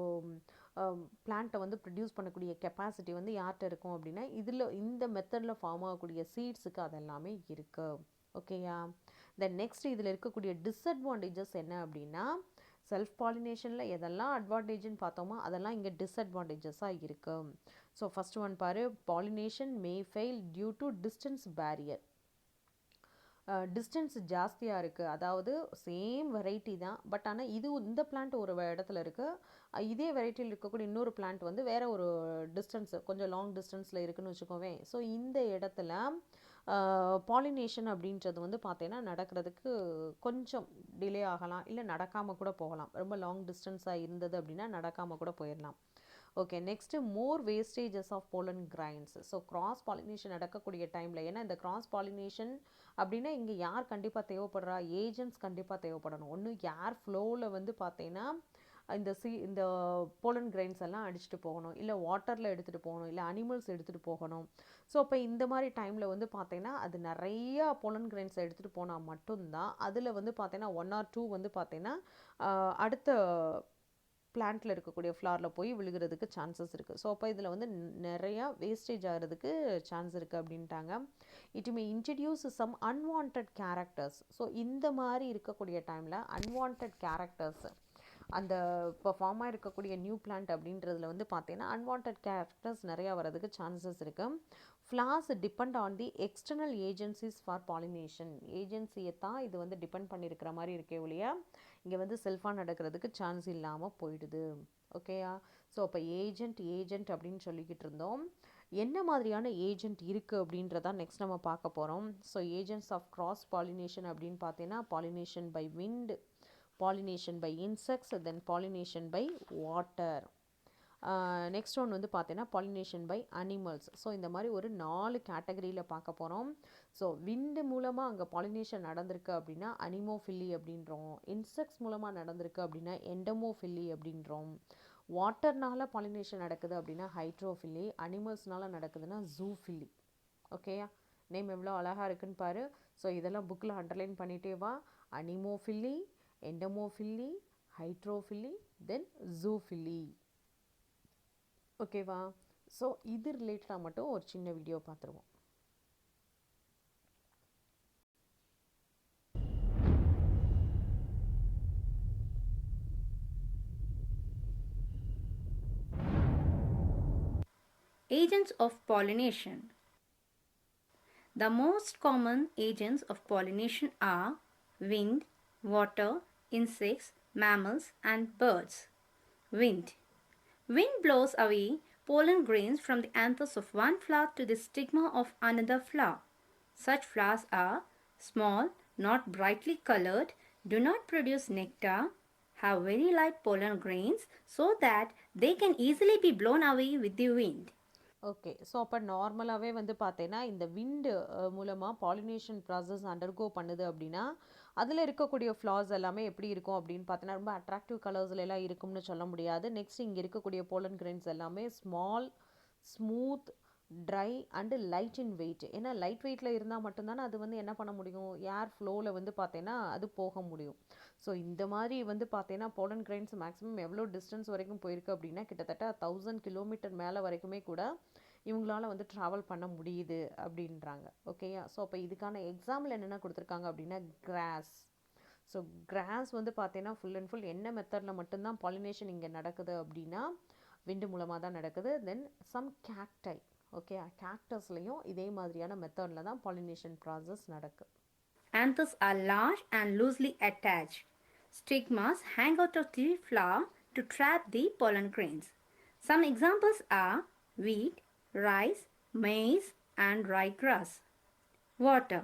பிளான்ட்டை வந்து ப்ரொடியூஸ் பண்ணக்கூடிய கெப்பாசிட்டி வந்து யார்கிட்ட இருக்கும் அப்படின்னா இதில் இந்த மெத்தடில் ஃபார்ம் ஆகக்கூடிய சீட்ஸுக்கு அதெல்லாமே இருக்குது. ஓகேயா? தென் நெக்ஸ்ட் இதில் இருக்கக்கூடிய டிஸ்அட்வான்டேஜஸ் என்ன அப்படின்னா செல்ஃப் பாலினேஷனில் எதெல்லாம் அட்வான்டேஜ்னு பார்த்தோமோ அதெல்லாம் இங்கே டிஸ்அட்வான்டேஜஸாக இருக்குது. ஸோ ஃபஸ்ட் ஒன் பாரு, pollination may fail due to distance barrier. Distance ஜாஸ்தியாக இருக்குது, அதாவது சேம் வெரைட்டி தான், பட் ஆனால் இந்த பிளான்ட் ஒரு இடத்துல இருக்குது, இதே வெரைட்டியில் இருக்கக்கூடிய இன்னொரு பிளான்ட் வந்து வேறு ஒரு டிஸ்டன்ஸு கொஞ்சம் லாங் டிஸ்டன்ஸில் இருக்குதுன்னு வச்சுக்கோவேன். ஸோ இந்த இடத்துல பாலினேஷன் அப்படின்றது வந்து பார்த்தீங்கன்னா நடக்கிறதுக்கு கொஞ்சம் டிலே ஆகலாம், இல்லை நடக்காமல் கூட போகலாம். ரொம்ப லாங் டிஸ்டன்ஸாக இருந்தது அப்படின்னா நடக்காமல் கூட போயிடலாம். Okay, next more wastages of pollen grains. So cross pollination நடக்கக்கூடிய டைமில், ஏன்னா இந்த கிராஸ் பாலினேஷன் அப்படின்னா இங்கே யார் கண்டிப்பாக தேவைப்படுறா, ஏஜென்ட்ஸ் கண்டிப்பாக தேவைப்படணும். ஒன்று ஏர் ஃப்ளோவில் வந்து பார்த்தீங்கன்னா இந்த போலன் கிரைன்ஸ் எல்லாம் அடிச்சுட்டு போகணும், இல்லை வாட்டரில் எடுத்துகிட்டு போகணும், இல்லை அனிமல்ஸ் எடுத்துகிட்டு போகணும். ஸோ அப்போ இந்த மாதிரி டைமில் வந்து பார்த்தீங்கன்னா அது நிறையா போலன் கிரைன்ஸை எடுத்துகிட்டு போனால் மட்டும்தான் அதில் வந்து பார்த்தீங்கன்னா 1 or 2 வந்து பார்த்தீங்கன்னா அடுத்த பிளான்ட்டில் இருக்கக்கூடிய ஃப்ளாரில் போய் விழுகிறதுக்கு சான்சஸ் இருக்குது. ஸோ அப்போ இதில் வந்து நிறையா வேஸ்டேஜ் ஆகிறதுக்கு சான்ஸ் இருக்குது அப்படின்ட்டாங்க. It may introduce some unwanted characters. So இந்த மாதிரி இருக்கக்கூடிய டைமில் அன்வான்ட் கேரக்டர்ஸ் அந்த இப்போ ஃபார்ம் ஆகிருக்கக்கூடிய நியூ பிளான்ட் அப்படின்றதுல வந்து பார்த்தீங்கன்னா அன்வான்ட் கேரக்டர்ஸ் நிறையா வரதுக்கு சான்சஸ் இருக்குது. Flowers depend on the external agencies for pollination. ஏஜென்சியை தான் இது வந்து டிபெண்ட் பண்ணியிருக்கிற மாதிரி இருக்கே ஒழிய இங்கே வந்து செல்ஃபாக நடக்கிறதுக்கு சான்ஸ் இல்லாமல் போயிடுது. ஓகேயா? ஸோ அப்போ ஏஜென்ட் அப்படின்னு சொல்லிக்கிட்டு இருந்தோம். என்ன மாதிரியான ஏஜென்ட் இருக்குது அப்படின்றதான் நெக்ஸ்ட் நம்ம பார்க்க போகிறோம். So agents of cross pollination அப்படின்னு பார்த்தீங்கன்னா pollination by wind, pollination by insects, then pollination by water. Next one வந்து பார்த்தீங்கன்னா பாலினேஷன் பை அனிமல்ஸ். ஸோ இந்த மாதிரி ஒரு 4 கேட்டகரியில் பார்க்க போகிறோம். ஸோ விண்டு மூலமாக அங்கே பாலினேஷன் நடந்திருக்கு அப்படின்னா அனிமோஃபில்லி அப்படின்றோம். இன்செக்ட்ஸ் மூலமாக நடந்திருக்கு அப்படின்னா எண்டமோஃபில்லி அப்படின்றோம். வாட்டர்னால பாலினேஷன் நடக்குது அப்படின்னா ஹைட்ரோஃபில்லி. அனிமல்ஸ்னால நடக்குதுன்னா ஜூஃபில்லி. ஓகேயா? நேம் எவ்வளோ அழகாக இருக்குன்னு பாரு. ஸோ இதெல்லாம் புக்கில் அண்டர்லைன் பண்ணிகிட்டே வா. அனிமோஃபில்லி, எண்டமோஃபில்லி, ஹைட்ரோஃபில்லி, தென் ஜூஃபில்லி. ஓகேவா? ஸோ இது ரிலேட்டடாக மட்டும் ஒரு சின்ன வீடியோ பார்த்துருவோம். Agents of pollination. The most common agents of pollination are wind, water, insects, mammals, and birds. Wind. Wind blows away pollen grains from the anthers of one flower to the stigma of another flower. Such flowers are small, not brightly colored, do not produce nectar, have very light pollen grains so that they can easily be blown away with the wind. Okay. So அப்போ நார்மலாகவே வந்து பார்த்தீங்கன்னா இந்த விண்டு மூலமாக pollination process undergo பண்ணுது அப்படின்னா அதில் இருக்கக்கூடிய ஃப்ளார்ஸ் எல்லாமே எப்படி இருக்கும் அப்படின்னு பார்த்தீங்கன்னா ரொம்ப அட்ராக்டிவ் கலர்ஸில் எல்லாம் இருக்கும்னு சொல்ல முடியாது. நெக்ஸ்ட் இங்கே இருக்கக்கூடிய போலன் கிரெயின்ஸ் எல்லாமே small, smooth, dry and light in weight. ஏன்னா லைட் வெயிட்டில் இருந்தால் மட்டும்தானே அது வந்து என்ன பண்ண முடியும், ஏர் ஃப்ளோவில் வந்து பார்த்தீங்கன்னா அது போக முடியும். ஸோ இந்த மாதிரி வந்து பார்த்தீங்கன்னா போலன் கிரெயின்ஸ் மேக்ஸிமம் எவ்வளோ டிஸ்டன்ஸ் வரைக்கும் போயிருக்கு அப்படின்னா கிட்டத்தட்ட 1000 கிலோமீட்டர் மேலே வரைக்குமே கூட இவங்களால வந்து ட்ராவல் பண்ண முடியுது அப்படின்றாங்க. ஓகேயா? ஸோ அப்போ இதுக்கான எக்ஸாம்பிள் என்னென்ன கொடுத்துருக்காங்க அப்படின்னா கிராஸ். ஸோ கிராஸ் வந்து பார்த்தீங்கன்னா ஃபுல் அண்ட் ஃபுல் என்ன மெத்தடில் மட்டும்தான் பாலினேஷன் இங்கே நடக்குது அப்படின்னா விண்டு மூலமாக தான் நடக்குது. Then some கேக்டை. ஓகே, கேக்டஸ்லையும் இதே மாதிரியான மெத்தடில் தான் பாலினேஷன் ப்ராசஸ் நடக்குது. Anthers are large and loosely attached. Stigmas hang out of the flower to trap the pollen grains. Some examples are wheat, rice, maize, and ryegrass. Water.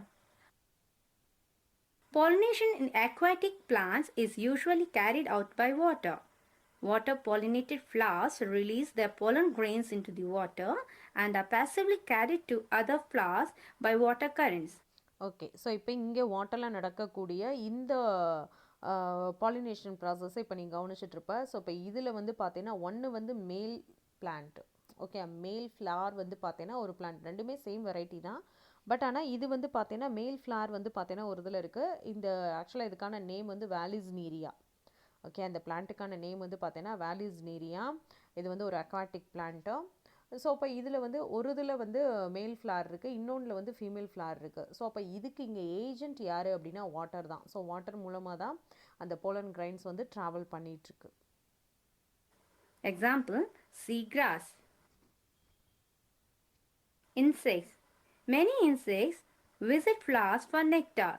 Pollination in aquatic plants is usually carried out by water. Water-pollinated flowers release their pollen grains into the water and are passively carried to other flowers by water currents. Okay. So இப்போ இங்கே வாட்டரில் நடக்கக்கூடிய இந்த pollination ப்ராசஸை இப்போ நீங்கள் கவனிச்சிட்ருப்ப. So இப்போ இதில் வந்து பார்த்தீங்கன்னா ஒன்று வந்து மேல் பிளான்ட். ஓகே, மேல் ஃப்ளார் வந்து பார்த்தீங்கன்னா ஒரு பிளான்ட், ரெண்டுமே சேம் வெரைட்டி தான். பட் ஆனால் இது வந்து பார்த்தீங்கன்னா மேல் ஃப்ளார் வந்து பார்த்தீங்கன்னா ஒரு இதில் இருக்குது. இந்த ஆக்சுவலாக இதுக்கான நேம் வந்து வேலிஸ்னீரியா. ஓகே, அந்த பிளான்ட்டுக்கான நேம் வந்து பார்த்தீங்கன்னா வேலிஸ்னீரியா. இது வந்து ஒரு அக்வாட்டிக் பிளான்ட்டு. ஸோ அப்போ இதில் வந்து ஒரு இதில் வந்து மேல் ஃப்ளார் இருக்குது, இன்னொன்றில் வந்து ஃபீமேல் ஃப்ளார் இருக்குது. ஸோ அப்போ இதுக்கு இங்கே ஏஜென்ட் யார் அப்படின்னா வாட்டர் தான். ஸோ வாட்டர் மூலமாக தான் அந்த போலன் கிரைன்ஸ் வந்து travel பண்ணிகிட்ருக்கு. Example, seagrass. Insects. Many insects visit flowers for nectar.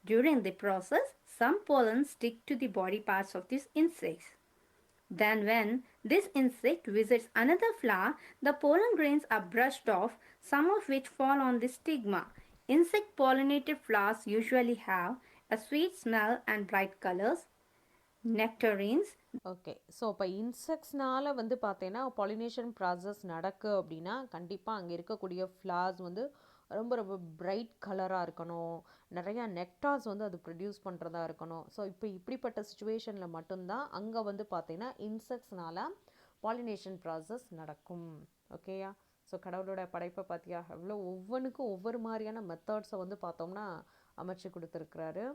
During the process, some pollen stick to the body parts of these insects. Then when this insect visits another flower, the pollen grains are brushed off, some of which fall on the stigma. Insect-pollinated flowers usually have a sweet smell and bright colors. Nectarines. Okay. So இப்போ இன்செக்ட்ஸ்னால் வந்து பார்த்தீங்கன்னா pollination process நடக்கு அப்படின்னா கண்டிப்பாக அங்கே இருக்கக்கூடிய flowers வந்து ரொம்ப ரொம்ப பிரைட் கலராக இருக்கணும், நிறையா நெக்டார்ஸ் வந்து அது ப்ரொடியூஸ் பண்ணுறதா இருக்கணும். ஸோ இப்போ இப்படிப்பட்ட சுச்சுவேஷனில் மட்டும்தான் அங்கே வந்து பார்த்தீங்கன்னா இன்செக்ட்ஸ்னால் பாலினேஷன் ப்ராசஸ் நடக்கும். ஓகேயா? ஸோ கடவுளோட படைப்பை பார்த்தியா, எவ்வளோ ஒவ்வொன்றுக்கும் ஒவ்வொரு மாதிரியான மெத்தட்ஸை வந்து பார்த்தோம்னா அமைச்சு கொடுத்துருக்குறாரு.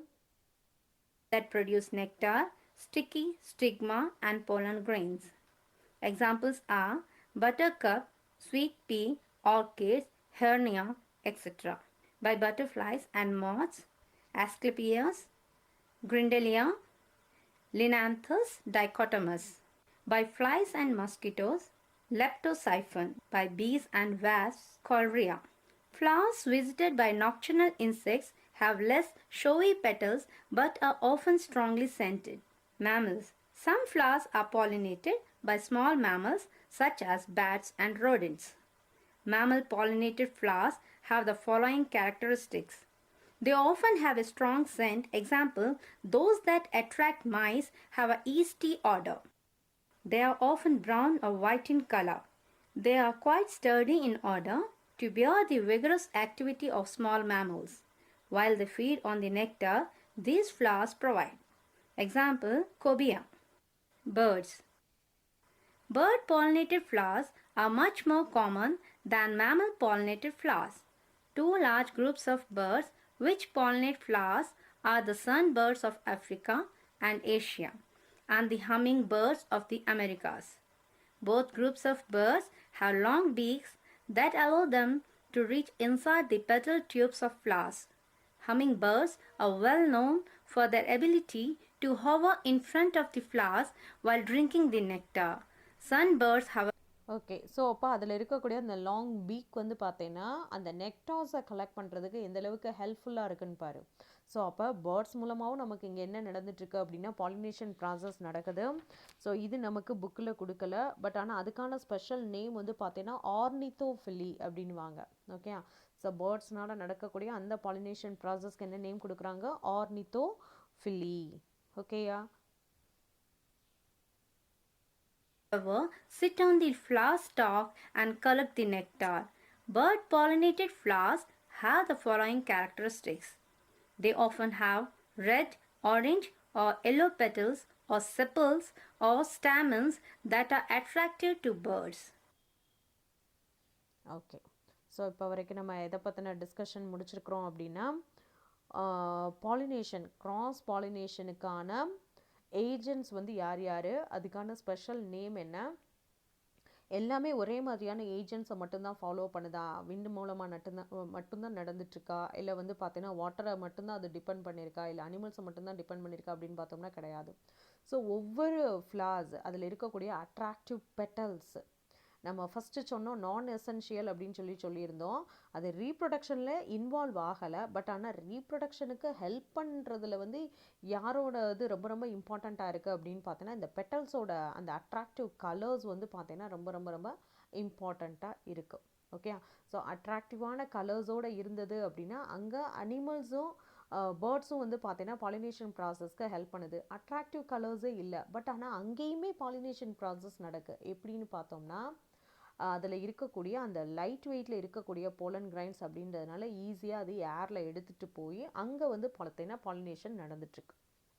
That produce nectar, sticky, stigma, and pollen grains. Examples are buttercup, sweet pea, orchids, hernia, etc. By butterflies and moths, Asclepias, Grindelia, Linanthus dichotomous. By flies and mosquitoes. Leptosiphon. By bees and wasps. Colrea. Flowers visited by nocturnal insects have less showy petals but are often strongly scented. Mammals. Some flowers are pollinated by small mammals such as bats and rodents. Mammal pollinated flowers have the following characteristics. They often have a strong scent. Example, those that attract mice have a yeasty odor. They are often brown or white in color. They are quite sturdy in order to bear the vigorous activity of small mammals. While they feed on the nectar these flowers provide. Example, cobia. Birds. Bird-pollinated flowers are much more common than mammal-pollinated flowers. Two large groups of birds which pollinate flowers are the sunbirds of Africa and Asia and the hummingbirds of the Americas. Both groups of birds have long beaks that allow them to reach inside the petal tubes of flowers. Hummingbirds are well known for their ability to hover in front of the flowers while drinking the nectar. Sunbirds have okay so அப்போ அதில் இருக்கக்கூடிய அந்த long peak வந்து பார்த்தீங்கன்னா அந்த நெக்டாஸை collect பண்ணுறதுக்கு எந்த அளவுக்கு ஹெல்ப்ஃபுல்லாக இருக்குன்னு பாரு. ஸோ அப்போ பேர்ட்ஸ் மூலமாகவும் நமக்கு இங்கே என்ன நடந்துட்டுருக்கு அப்படின்னா பாலினேஷன் ப்ராசஸ் நடக்குது. ஸோ இது நமக்கு புக்கில் கொடுக்கல, பட் ஆனால் அதுக்கான ஸ்பெஷல் நேம் வந்து பார்த்தீங்கன்னா ஆர்னித்தோஃபிலி அப்படின்வாங்க. ஓகே, ஸோ பேர்ட்ஸ்னால் நடக்கக்கூடிய அந்த பாலினேஷன் ப்ராசஸ்க்கு என்ன நேம் கொடுக்குறாங்க? ஆர்னித்தோஃபிலி. ஓகேயா? sit on the flower stalk and collect the nectar. Bird-pollinated flowers have the following characteristics. They often have red, orange or yellow petals or sepals or stamens that are attractive to birds. Okay, so இப்போ வரைக்கும் நம்ம எதை பற்றின discussion முடிச்சிருக்கிறோம் அப்படின்னா pollination, cross பாலினேஷனுக்கான agents வந்து யார் யார், அதுக்கான ஸ்பெஷல் நேம் என்ன, எல்லாமே ஒரே மாதிரியான ஏஜென்ட்ஸை மட்டும்தான் ஃபாலோ பண்ணுதா, விண்டு மூலமாக மட்டும்தான் நடந்துட்டுருக்கா, இல்லை வந்து பார்த்தீங்கன்னா வாட்டரை மட்டும்தான் அது டிபெண்ட் பண்ணியிருக்கா, இல்லை அனிமல்ஸை மட்டும்தான் டிபெண்ட் பண்ணியிருக்கா அப்படின்னு பார்த்தோம்னா கிடையாது. ஸோ ஒவ்வொரு ஃப்ளார்ஸ் அதில் இருக்கக்கூடிய அட்ராக்டிவ் பெட்டல்ஸ் நம்ம ஃபஸ்ட்டு சொன்னோம் நான் எசென்ஷியல் அப்படின்னு சொல்லியிருந்தோம். அது ரீப்ரொடக்ஷனில் இன்வால்வ் ஆகலை, பட் ஆனால் ரீப்ரொடக்ஷனுக்கு ஹெல்ப் பண்ணுறதுல வந்து யாரோட இது ரொம்ப ரொம்ப இம்பார்ட்டண்ட்டாக இருக்குது அப்படின்னு பார்த்தோன்னா இந்த பெட்டல்ஸோட அந்த அட்ராக்டிவ் கலர்ஸ் வந்து பார்த்தீங்கன்னா ரொம்ப ரொம்ப ரொம்ப இம்பார்ட்டண்ட்டாக இருக்குது. ஓகே, ஸோ அட்ராக்டிவான கலர்ஸோடு இருந்தது அப்படின்னா அங்கே அனிமல்ஸும் பேர்ட்ஸும் வந்து பார்த்தீங்கன்னா பாலினேஷன் ப்ராசஸ்க்கு ஹெல்ப் பண்ணுது. அட்ராக்டிவ் கலர்ஸே இல்லை, பட் ஆனால் அங்கேயுமே பாலினேஷன் ப்ராசஸ் நடக்குது. எப்படின்னு பார்த்தோம்னா அதில் இருக்கக்கூடிய அந்த லைட் வெயிட்டில் இருக்கக்கூடிய போலன் கிரைன்ஸ் அப்படின்றதுனால ஈஸியாக அது ஏரில் எடுத்துகிட்டு போய் அங்கே வந்து பார்த்தீங்கன்னா பாலினேஷன் நடந்துட்டுருக்கு.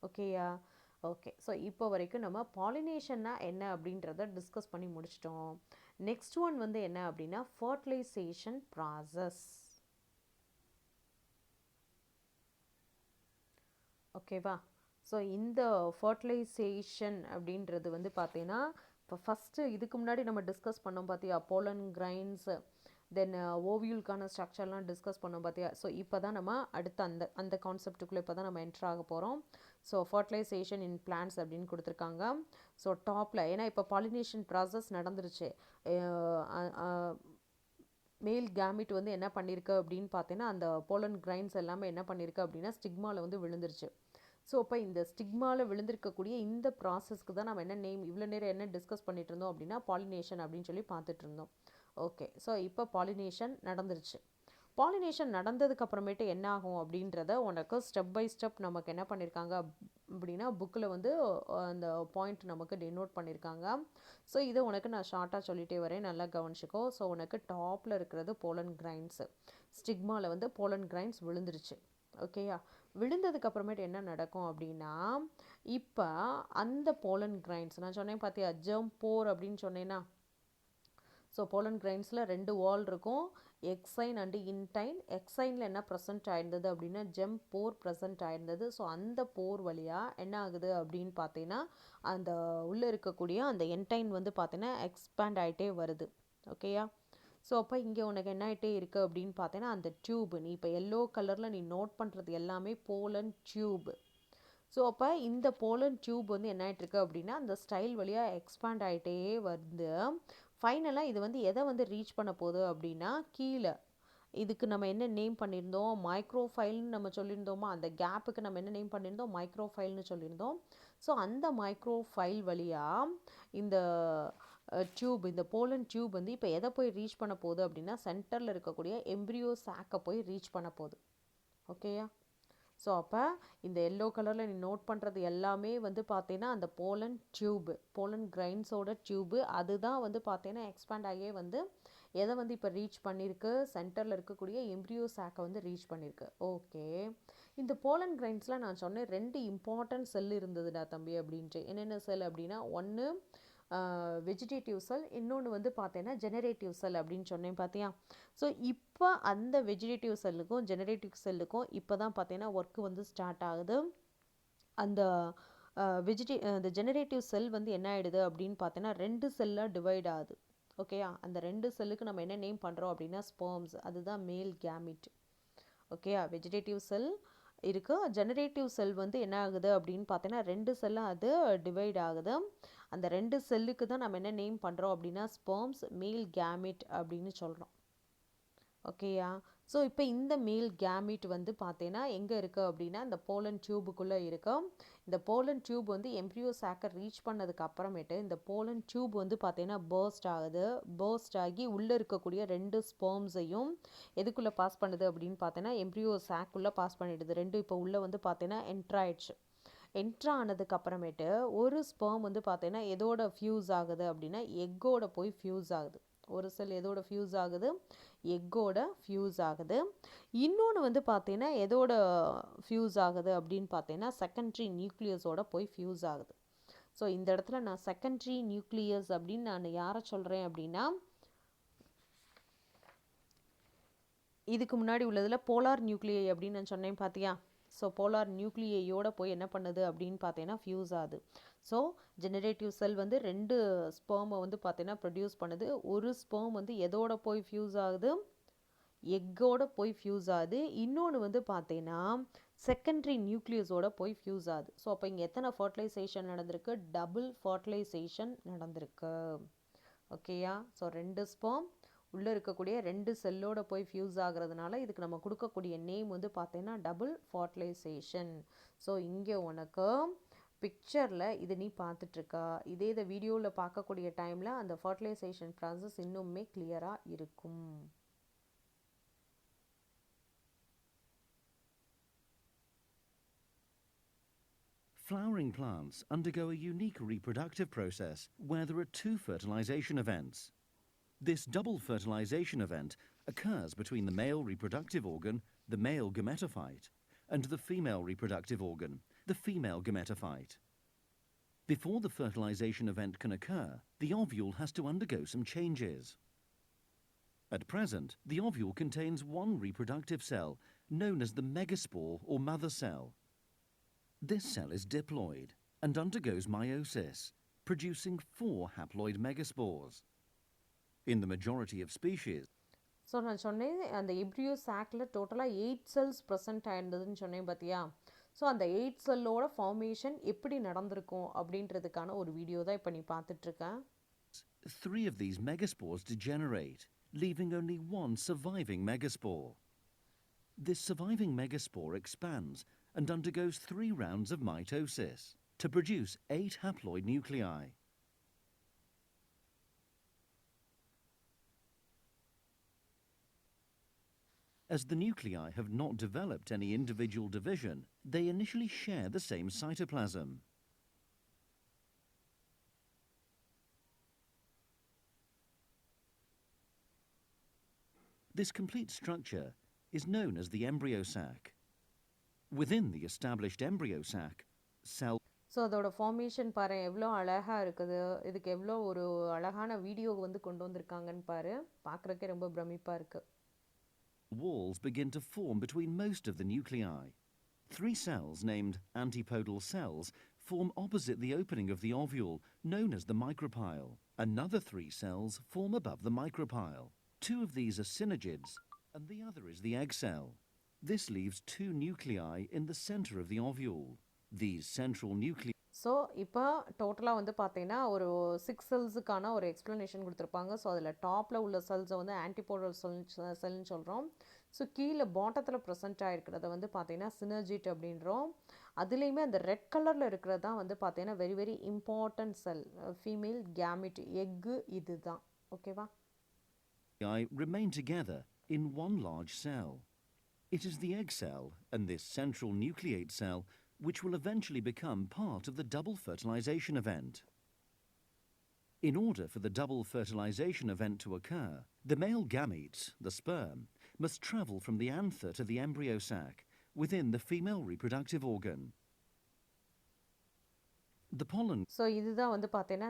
ஓகேயா? ஓகே, ஸோ இப்போ வரைக்கும் நம்ம பாலினேஷன்னா என்ன அப்படின்றத டிஸ்கஸ் பண்ணி முடிச்சிட்டோம். நெக்ஸ்ட் ஒன் வந்து என்ன அப்படின்னா ஃபர்டிலைசேஷன் ப்ராசஸ். ஓகேவா? ஸோ இந்த ஃபர்டிலைசேஷன் அப்படின்றது வந்து பார்த்தீங்கன்னா இப்போ ஃபஸ்ட்டு இதுக்கு முன்னாடி நம்ம டிஸ்கஸ் பண்ணோம் பார்த்தியா, போலன் கிரைன்ஸ், தென் ஓவியூலுக்கான ஸ்ட்ரக்சர்லாம் டிஸ்கஸ் பண்ணோம் பார்த்தியா. ஸோ இப்போ தான் நம்ம அடுத்த அந்த கான்செப்டுக்குள்ளே இப்போ தான் நம்ம என்ட்ரு ஆக போகிறோம். ஸோ ஃபர்டிலைசேஷன் இன் பிளான்ட்ஸ் அப்படின்னு கொடுத்துருக்காங்க. ஸோ டாப்பில் ஏன்னா இப்போ பாலினேஷன் ப்ராசஸ் நடந்துருச்சு. மேல் கேமிட் வந்து என்ன பண்ணியிருக்கு அப்படின்னு பார்த்தீங்கன்னா அந்த போலன் கிரைன்ஸ் எல்லாமே என்ன பண்ணியிருக்கு அப்படின்னா ஸ்டிக்மாவில் வந்து விழுந்துருச்சு. ஸோ இப்போ இந்த ஸ்டிக்மாவில் விழுந்திருக்கக்கூடிய இந்த ப்ராசஸ்க்கு தான் நம்ம என்ன நேம் இவ்வளோ நேரம் என்ன டிஸ்கஸ் பண்ணிட்டு இருந்தோம் அப்படின்னா பாலினேஷன் அப்படின்னு சொல்லி பார்த்துட்டு இருந்தோம். ஓகே, ஸோ இப்போ பாலினேஷன் நடந்துருச்சு. பாலினேஷன் நடந்ததுக்கு அப்புறமேட்டு என்ன ஆகும் அப்படின்றத உனக்கு ஸ்டெப் பை ஸ்டெப் நமக்கு என்ன பண்ணியிருக்காங்க அப்படின்னா புக்கில் வந்து அந்த பாயிண்ட் நமக்கு டினோட் பண்ணியிருக்காங்க. ஸோ இதை உனக்கு நான் ஷார்ட்டாக சொல்லிகிட்டே வரேன், நல்லா கவனிச்சிக்கோ. ஸோ உனக்கு டாப்பில் இருக்கிறது போலன் கிரைன்ஸு, ஸ்டிக்மாவில் வந்து போலன் கிரைன்ஸ் விழுந்துருச்சு. ஓகேயா? விழுந்ததுக்கு அப்புறமேட்டு என்ன நடக்கும் அப்படின்னா இப்போ அந்த போலன் கிரைன்ஸ் நான் சொன்னேன் பார்த்தியா ஜெர்ம் போர் அப்படின்னு சொன்னேன்னா. ஸோ போலன் கிரைன்ஸில் 2 வால் இருக்கும், எக்ஸைன் அண்டு இன்டைன். எக்ஸைனில் என்ன ப்ரெசென்ட் ஆயிருந்தது அப்படின்னா ஜெம் போர் ப்ரெசென்ட் ஆயிருந்தது. ஸோ அந்த போர் வழியாக என்ன ஆகுது அப்படின்னு பார்த்தீங்கன்னா அந்த உள்ளே இருக்கக்கூடிய அந்த என்டைன் வந்து பார்த்தீங்கன்னா எக்ஸ்பேண்ட் ஆகிட்டே வருது. ஓகேயா? ஸோ அப்போ இங்கே உனக்கு என்ன ஆகிட்டே இருக்குது அப்படின்னு பார்த்தீங்கன்னா அந்த டியூப், நீ இப்போ எல்லோ கலரில் நீ நோட் பண்ணுறது எல்லாமே போலன் டியூப். ஸோ அப்போ இந்த போலன் டியூப் வந்து என்ன ஆகிட்டுருக்கு அப்படின்னா அந்த ஸ்டைல் வழியாக எக்ஸ்பேண்ட் ஆகிட்டே வந்து ஃபைனலாக இது வந்து எதை வந்து ரீச் பண்ண போகுது அப்படின்னா கீழே இதுக்கு நம்ம என்ன நேம் பண்ணியிருந்தோம் மைக்ரோஃபைல்னு நம்ம சொல்லியிருந்தோமா அந்த கேப்புக்கு நம்ம என்ன நேம் பண்ணியிருந்தோம் மைக்ரோஃபைல்னு சொல்லியிருந்தோம் ஸோ அந்த மைக்ரோஃபைல் வழியாக இந்த டியூப் இந்த போலன் டியூப் வந்து இப்போ எதை போய் ரீச் பண்ண போகுது அப்படின்னா சென்டரில் இருக்கக்கூடிய எம்ப்ரியோ சாக்கை போய் ரீச் பண்ண போகுது ஓகேயா ஸோ அப்போ இந்த எல்லோ கலரில் நீ நோட் பண்ணுறது எல்லாமே வந்து பார்த்தீங்கன்னா அந்த போலன் டியூபு போலன் கிரைன்ஸோட டியூபு அதுதான் வந்து பார்த்தீங்கன்னா எக்ஸ்பேண்ட் ஆகியே வந்து எதை வந்து இப்போ ரீச் பண்ணியிருக்கு சென்டரில் இருக்கக்கூடிய எம்ப்ரியோ சாக்கை வந்து ரீச் பண்ணியிருக்கு ஓகே இந்த போலன் கிரைன்ஸில் நான் சொன்னேன் 2 இம்பார்ட்டன்ட் செல் இருந்ததுடா தம்பி அப்படின்ட்டு என்னென்ன செல் அப்படின்னா ஒன்று வெஜிடேட்டிவ் செல் இன்னொன்று வந்து பார்த்தீங்கன்னா ஜெனரேட்டிவ் செல் அப்படின்னு சொன்னேன் பார்த்தியா ஸோ இப்போ அந்த வெஜிடேட்டிவ் செல்லுக்கும் ஜெனரேட்டிவ் செல்லுக்கும் இப்போ தான் பார்த்தீங்கன்னா ஒர்க்கு வந்து ஸ்டார்ட் ஆகுது அந்த அந்த ஜெனரேட்டிவ் செல் வந்து என்ன ஆகிடுது அப்படின்னு பார்த்தீங்கன்னா 2 செல்லாக டிவைட் ஆகுது ஓகேயா அந்த 2 செல்லுக்கு நம்ம என்ன நேம் பண்ணுறோம் அப்படின்னா ஸ்பெர்ம்ஸ் அதுதான் மேல் கேமிட் ஓகேயா வெஜிடேட்டிவ் செல் இருக்குது ஜெனரேட்டிவ் செல் வந்து என்ன ஆகுது அப்படின்னு பார்த்தீங்கன்னா 2 செல்லாக அது டிவைட் ஆகுது அந்த 2 செல்லுக்கு தான் நம்ம என்ன நேம் பண்ணுறோம் அப்படின்னா ஸ்பெர்ம்ஸ் மேல் கேமிட் அப்படின்னு சொல்கிறோம் ஓகேயா ஸோ இப்போ இந்த மேல் கேமிட் வந்து பார்த்தீங்கன்னா எங்கே இருக்குது அப்படின்னா இந்த போலன் டியூபுக்குள்ளே இருக்கு இந்த போலன் டியூப் வந்து எம்ப்ரியோ சாக்கை ரீச் பண்ணதுக்கு அப்புறமேட்டு இந்த போலன் டியூப் வந்து பார்த்தீங்கன்னா பர்ஸ்ட் ஆகுது பர்ஸ்ட் ஆகி உள்ளே இருக்கக்கூடிய 2 ஸ்பெர்ம்ஸையும் எதுக்குள்ளே பாஸ் பண்ணுது அப்படின்னு பார்த்தீங்கன்னா எம்ப்ரியோ சாக்குள்ளே பாஸ் பண்ணிடுது 2 இப்போ உள்ளே வந்து பார்த்தீங்கன்னா என்ட்ராயிடுச்சு என்ட்ரா ஆனதுக்கு அப்புறமேட்டு ஒரு ஸ்பெர்ம் வந்து பார்த்தீங்கன்னா எதோட ஃபியூஸ் ஆகுது அப்படின்னா எக்கோட போய் ஃபியூஸ் ஆகுது ஒரு செல் எதோட ஃபியூஸ் ஆகுது எக்கோட ஃபியூஸ் ஆகுது இன்னொன்று வந்து பார்த்தீங்கன்னா எதோட ஃபியூஸ் ஆகுது அப்படின்னு பார்த்தீங்கன்னா செகண்ட்ரி நியூக்ளியஸோட போய் ஃபியூஸ் ஆகுது ஸோ இந்த இடத்துல நான் செகண்ட்ரி நியூக்ளியஸ் அப்படின்னு நான் யாரை சொல்கிறேன் அப்படின்னா இதுக்கு முன்னாடி உள்ளதில் போலார் நியூக்ளியை அப்படின்னு நான் சொன்னேன் பார்த்தியா ஸோ போலார் நியூக்ளியோட போய் என்ன பண்ணுது அப்படின்னு பார்த்தீங்கன்னா ஃபியூஸ் ஆகுது ஸோ ஜெனரேட்டிவ் செல் வந்து 2 ஸ்பெர்மை வந்து பார்த்தீங்கன்னா ப்ரொடியூஸ் பண்ணுது ஒரு ஸ்பெர்ம் வந்து எதோட போய் ஃபியூஸ் ஆகுது எக்கோட போய் ஃபியூஸ் ஆகுது இன்னொன்று வந்து பார்த்தீங்கன்னா செகண்டரி நியூக்ளியஸோட போய் ஃபியூஸ் ஆகுது ஸோ அப்போ இங்கே எத்தனை ஃபர்டிலைசேஷன் நடந்திருக்கு டபுள் ஃபர்டிலைசேஷன் நடந்திருக்கு ஓகேயா ஸோ 2 ஸ்பெர்ம் உள்ளே இருக்கக்கூடிய 2 செல்லோட போய் ஃபியூஸ் ஆகிறதுனால இதுக்கு நம்ம கொடுக்கக்கூடிய நேம் வந்து பார்த்தீங்கன்னா டபுள் ஃபர்டிலைசேஷன் ஸோ இங்கே உனக்கு பிக்சரில் இது நீ பார்த்துட்ருக்கா இதே இதை வீடியோவில் பார்க்கக்கூடிய டைமில் அந்த ஃபர்டிலைசேஷன் ப்ராசஸ் இன்னுமே கிளியராக இருக்கும் Flowering plants undergo a unique reproductive process where there are 2 fertilization events. This double fertilization event occurs between the male reproductive organ, the male gametophyte, and the female reproductive organ, the female gametophyte. Before the fertilization event can occur, the ovule has to undergo some changes. At present, the ovule contains one reproductive cell, known as the megaspore or mother cell. This cell is diploid and undergoes meiosis, producing 4 haploid megaspores. In the majority of species, so நான் சொன்னேன் அந்த embryo சாக்கில் டோட்டலாக 8 cells present ஆயிருந்ததுன்னு சொன்னேன் பார்த்தியா so அந்த 8 செல்லோட formation எப்படி நடந்திருக்கும் அப்படின்றதுக்கான ஒரு வீடியோ தான் இப்போ நீ பார்த்துட்ருக்கேன் 3 of these megaspores degenerate, leaving only one surviving megaspore. This surviving megaspore expands and undergoes 3 rounds of mitosis to produce 8 haploid nuclei. As the nuclei have not developed any individual division, they initially share the same cytoplasm. This complete structure is known as the embryo sac. Within the established embryo sac, cell so அதோட formation பாரு எவ்வளோ அழகாக இருக்குது இதுக்கு எவ்வளோ ஒரு அழகான video வந்து கொண்டு வந்திருக்காங்கன்னு பாரு பார்க்குறக்கே ரொம்ப பிரமிப்பாக இருக்குது walls begin to form between most of the nuclei. 3 cells named antipodal cells form opposite the opening of the ovule, known as the micropyle. Another 3 cells form above the micropyle. 2 of these are synogids, and the other is the egg cell. This leaves 2 nuclei in the center of the ovule. These central nuclei so இப்போ டோட்டலாக வந்து பார்த்தீங்கன்னா ஒரு 6 செல்ஸுக்கான ஒரு explanation கொடுத்துருப்பாங்க. So அதில் டாப்பில் உள்ள செல்ஸை வந்து ஆன்டிபோடல் செல்னு சொல்கிறோம். ஸோ கீழே பாட்டத்தில் ப்ரெசென்ட் ஆகிருக்கிறத வந்து பார்த்தீங்கன்னா சினர்ஜிட் அப்படின்றோம். அதுலேயுமே அந்த ரெட் கலரில் இருக்கிறது தான் வந்து பார்த்தீங்கன்னா வெரி வெரி இம்பார்ட்டன்ட் செல், ஃபீமேல் கேமிட், எக்கு இது தான். ஓகேவா? remain together in one large cell. It is the egg cell and this central nucleate cell which will eventually become part of the double fertilization event. In order for the double fertilization event to occur, the male gametes, the sperm, must travel from the anther to the embryo sac within the female reproductive organ. The pollen so இதுதான் வந்து பார்த்தீங்கன்னா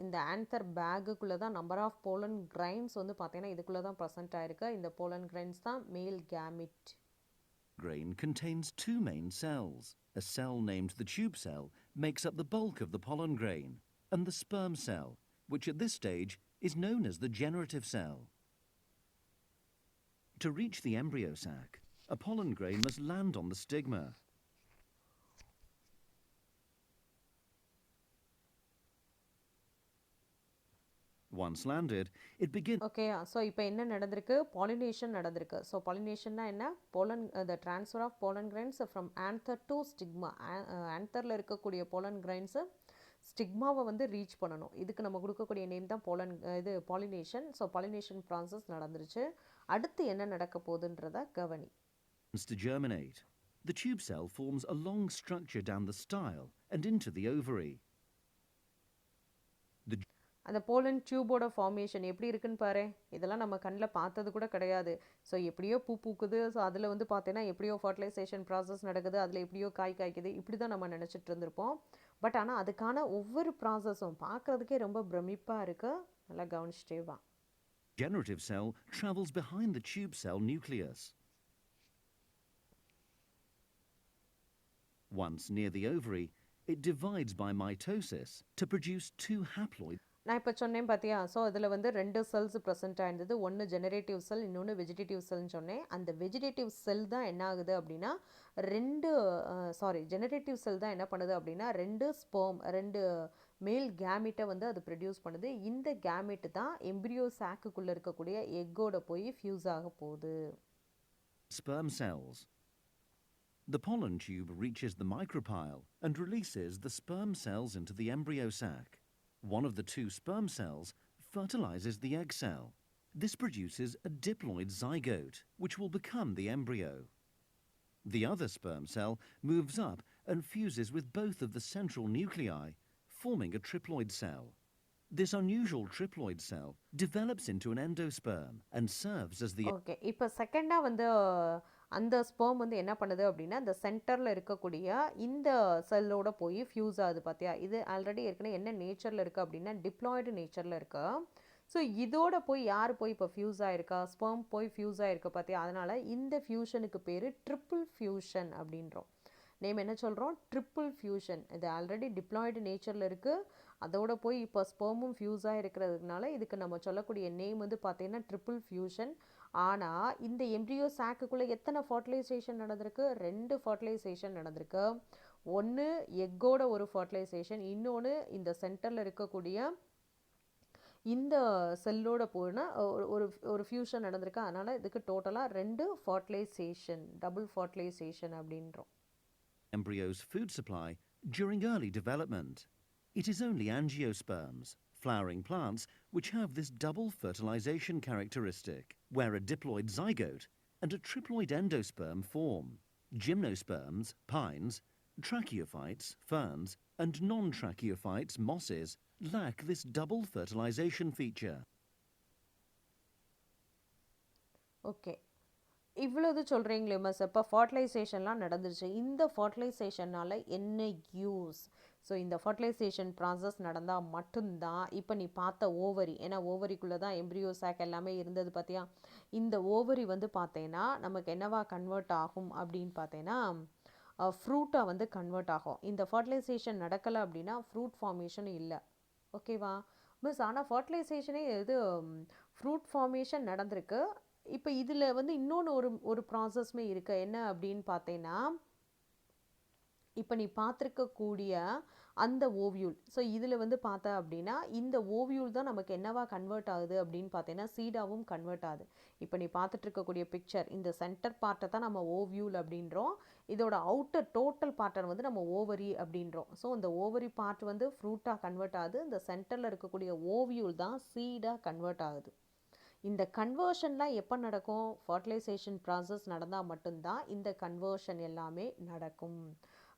இந்த anther பேக்குக்குள்ளே தான் number of pollen grains வந்து பார்த்தீங்கன்னா இதுக்குள்ளே தான் present ஆயிருக்கு. இந்த போலன் கிரைன்ஸ் தான் மேல் gamete. grain contains two main cells. A cell named the tube cell makes up the bulk of the pollen grain, and the sperm cell, which at this stage is known as the generative cell. To reach the embryo sac, a pollen grain must land on the stigma. Once landed, it begins okay, so இப்போ என்ன நடந்திருக்கு? Pollination நடந்திருக்கு. So பாலினேஷன்னா என்ன? Pollen the transfer of pollen grains from anther to stigma. ஆன்தரில் இருக்கக்கூடிய pollen கிரைன்ஸு ஸ்டிக்மாவை வந்து reach பண்ணணும். இதுக்கு நம்ம கொடுக்கக்கூடிய நேம் தான் பாலினேஷன். ஸோ பாலினேஷன் ப்ராசஸ் நடந்துருச்சு. அடுத்து என்ன நடக்க போகுதுன்றத கவனி. to germinate. The tube cell forms a long structure down the style and into the ovary. அந்த போலன் டியூபோட ஃபார்மேஷன் எப்படி இருக்குன்னு பாரு. இதெல்லாம் நம்ம கண்ணில் பார்த்தது கூட கிடையாது. ஸோ எப்படியோ பூ பூக்குது, ஸோ அதில் வந்து பார்த்தீங்கன்னா எப்படியோ ஃபர்டிலைசேஷன் ப்ராசஸ் நடக்குது, அதில் எப்படியோ காய் காய்க்குது, இப்படி தான் நம்ம நினச்சிட்டு இருந்திருப்போம். பட் ஆனால் அதுக்கான ஒவ்வொரு ப்ராசஸும் பார்க்குறதுக்கே ரொம்ப பிரமிப்பாக இருக்குது. நல்லா கவனிச்சிட்டே வா. Generative cell travels behind the tube cell nucleus. Once near the ovary, it divides by mitosis to produce two haploid. நான் இப்போ சொன்னேன் பார்த்தியா? ஸோ அதில் வந்து 2 செல்ஸ் ப்ரெசென்ட் ஆயிருந்தது. ஒன்று ஜெனரேட்டிவ் செல், இன்னொன்று வெஜிடேட்டிவ் செல்னு சொன்னேன். அந்த வெஜிடேட்டிவ் செல் தான் என்ன ஆகுது அப்படின்னா ஜெனரேட்டிவ் செல் தான் என்ன பண்ணுது அப்படின்னா 2 மேல் கேமிட்டை வந்து அது ப்ரொடியூஸ் பண்ணுது. இந்த கேமிட் தான் எம்ப்ரியோ சாக்குக்குள்ளே இருக்கக்கூடிய எக்கோட போய் ஃபியூஸ் ஆக போகுது. Sperm cells. The pollen tube reaches the micropyle and releases the sperm cells into the embryo sac. One of the two sperm cells fertilizes the egg cell. This produces a diploid zygote, which will become the embryo. The other sperm cell moves up and fuses with both of the central nuclei, forming a triploid cell. This unusual triploid cell develops into an endosperm and serves as the okay, இப்போ செகண்டாக வந்து அந்த sperm வந்து என்ன பண்ணுது அப்படின்னா இந்த சென்டரில் இருக்கக்கூடிய இந்த செல்லோட போய் ஃபியூஸ் ஆகுது. பார்த்தியா? இது ஆல்ரெடி ஏற்கனவே என்ன நேச்சரில் இருக்குது அப்படின்னா டிப்ளாய்டு நேச்சரில் இருக்கு. ஸோ இதோட போய் யார் போய் இப்போ ஃபியூஸ் ஆகிருக்கா? ஸ்பெர்ம் போய் ஃபியூஸ் ஆகிருக்கு. பார்த்தியா? அதனால் இந்த ஃபியூஷனுக்கு பேர் ட்ரிப்பிள் ஃபியூஷன் அப்படின்றோம். நேம் என்ன சொல்கிறோம்? Triple fusion. இது ஆல்ரெடி டிப்ளாய்டு நேச்சரில் இருக்குது, அதோட போய் இப்போ ஸ்பெர்மும் ஃபியூஸாக இருக்கிறதுனால இதுக்கு நம்ம சொல்லக்கூடிய நேம் வந்து பார்த்தீங்கன்னா ட்ரிப்பிள் ஃபியூஷன். ஆனால் இந்த எம்ப்ரியோ சாக்குக்குள்ளே எத்தனை ஃபர்டிலைசேஷன் நடந்திருக்கு? 2 ஃபர்டிலைசேஷன் நடந்திருக்கு. ஒன்று எக்கோட ஒரு ஃபர்டிலைசேஷன், இன்னொன்று இந்த சென்டரில் இருக்கக்கூடிய இந்த செல்லோட போன ஒரு ஃபியூஷன் நடந்திருக்கு. அதனால் இதுக்கு டோட்டலாக 2 ஃபர்டிலைசேஷன், டபுள் ஃபர்டிலைசேஷன் அப்படின்றோம். embryo's food supply during early development. It is only angiosperms, flowering plants, which have this double fertilization characteristic, where a diploid zygote and a triploid endosperm form. Gymnosperms, pines, tracheophytes, ferns, and non-tracheophytes, mosses, lack this double fertilization feature. Okay, இவ்வளோது சொல்கிறீங்களே miss. இப்போ ஃபர்டிலைசேஷன்லாம் நடந்துருச்சு. இந்த ஃபர்டிலைசேஷனால் என்ன use? So இந்த fertilization process நடந்தால் மட்டும்தான் இப்போ நீ பார்த்த ஓவரி, ஏன்னா ஓவரிக்குள்ளே தான் எம்ப்ரியோ சாக் எல்லாமே இருந்தது. பார்த்தியா? இந்த ஓவரி வந்து பார்த்தேன்னா நமக்கு என்னவா கன்வெர்ட் ஆகும் அப்படின்னு பார்த்தேன்னா ஃப்ரூட்டாக வந்து கன்வெர்ட் ஆகும். இந்த ஃபர்டிலைசேஷன் நடக்கலை அப்படின்னா ஃப்ரூட் ஃபார்மேஷன் இல்லை. ஓகேவா மிஸ்? ஆனால் ஃபர்டிலைசேஷனே ஃப்ரூட் ஃபார்மேஷன் நடந்திருக்கு. இப்போ இதில் வந்து இன்னொன்று ஒரு ப்ராசஸ்மே இருக்குது. என்ன அப்படின்னு பார்த்தேன்னா இப்போ நீ பார்த்துருக்கக்கூடிய அந்த ஓவியூல், ஸோ இதில் வந்து பார்த்தா அப்படின்னா இந்த ஓவியூல் தான் நமக்கு என்னவா கன்வெர்ட் ஆகுது அப்படின்னு பார்த்தீங்கன்னா சீடாவும் கன்வெர்ட் ஆகுது. இப்போ நீ பார்த்துட்டு இருக்கக்கூடிய பிக்சர், இந்த சென்டர் பார்ட்டை தான் நம்ம ஓவியூல் அப்படின்றோம், இதோட அவுட்டர் டோட்டல் பார்ட்டை வந்து நம்ம ஓவரி அப்படின்றோம். ஸோ இந்த ஓவரி பார்ட் வந்து ஃப்ரூட்டாக கன்வெர்ட் ஆகுது, இந்த சென்டரில் இருக்கக்கூடிய ஓவியூல் தான் சீடாக கன்வெர்ட் ஆகுது. இந்த கன்வர்ஷன்லாம் எப்போ நடக்கும்? ஃபர்டிலைசேஷன் ப்ராசஸ் நடந்தால் மட்டும்தான் இந்த கன்வர்ஷன் எல்லாமே நடக்கும்.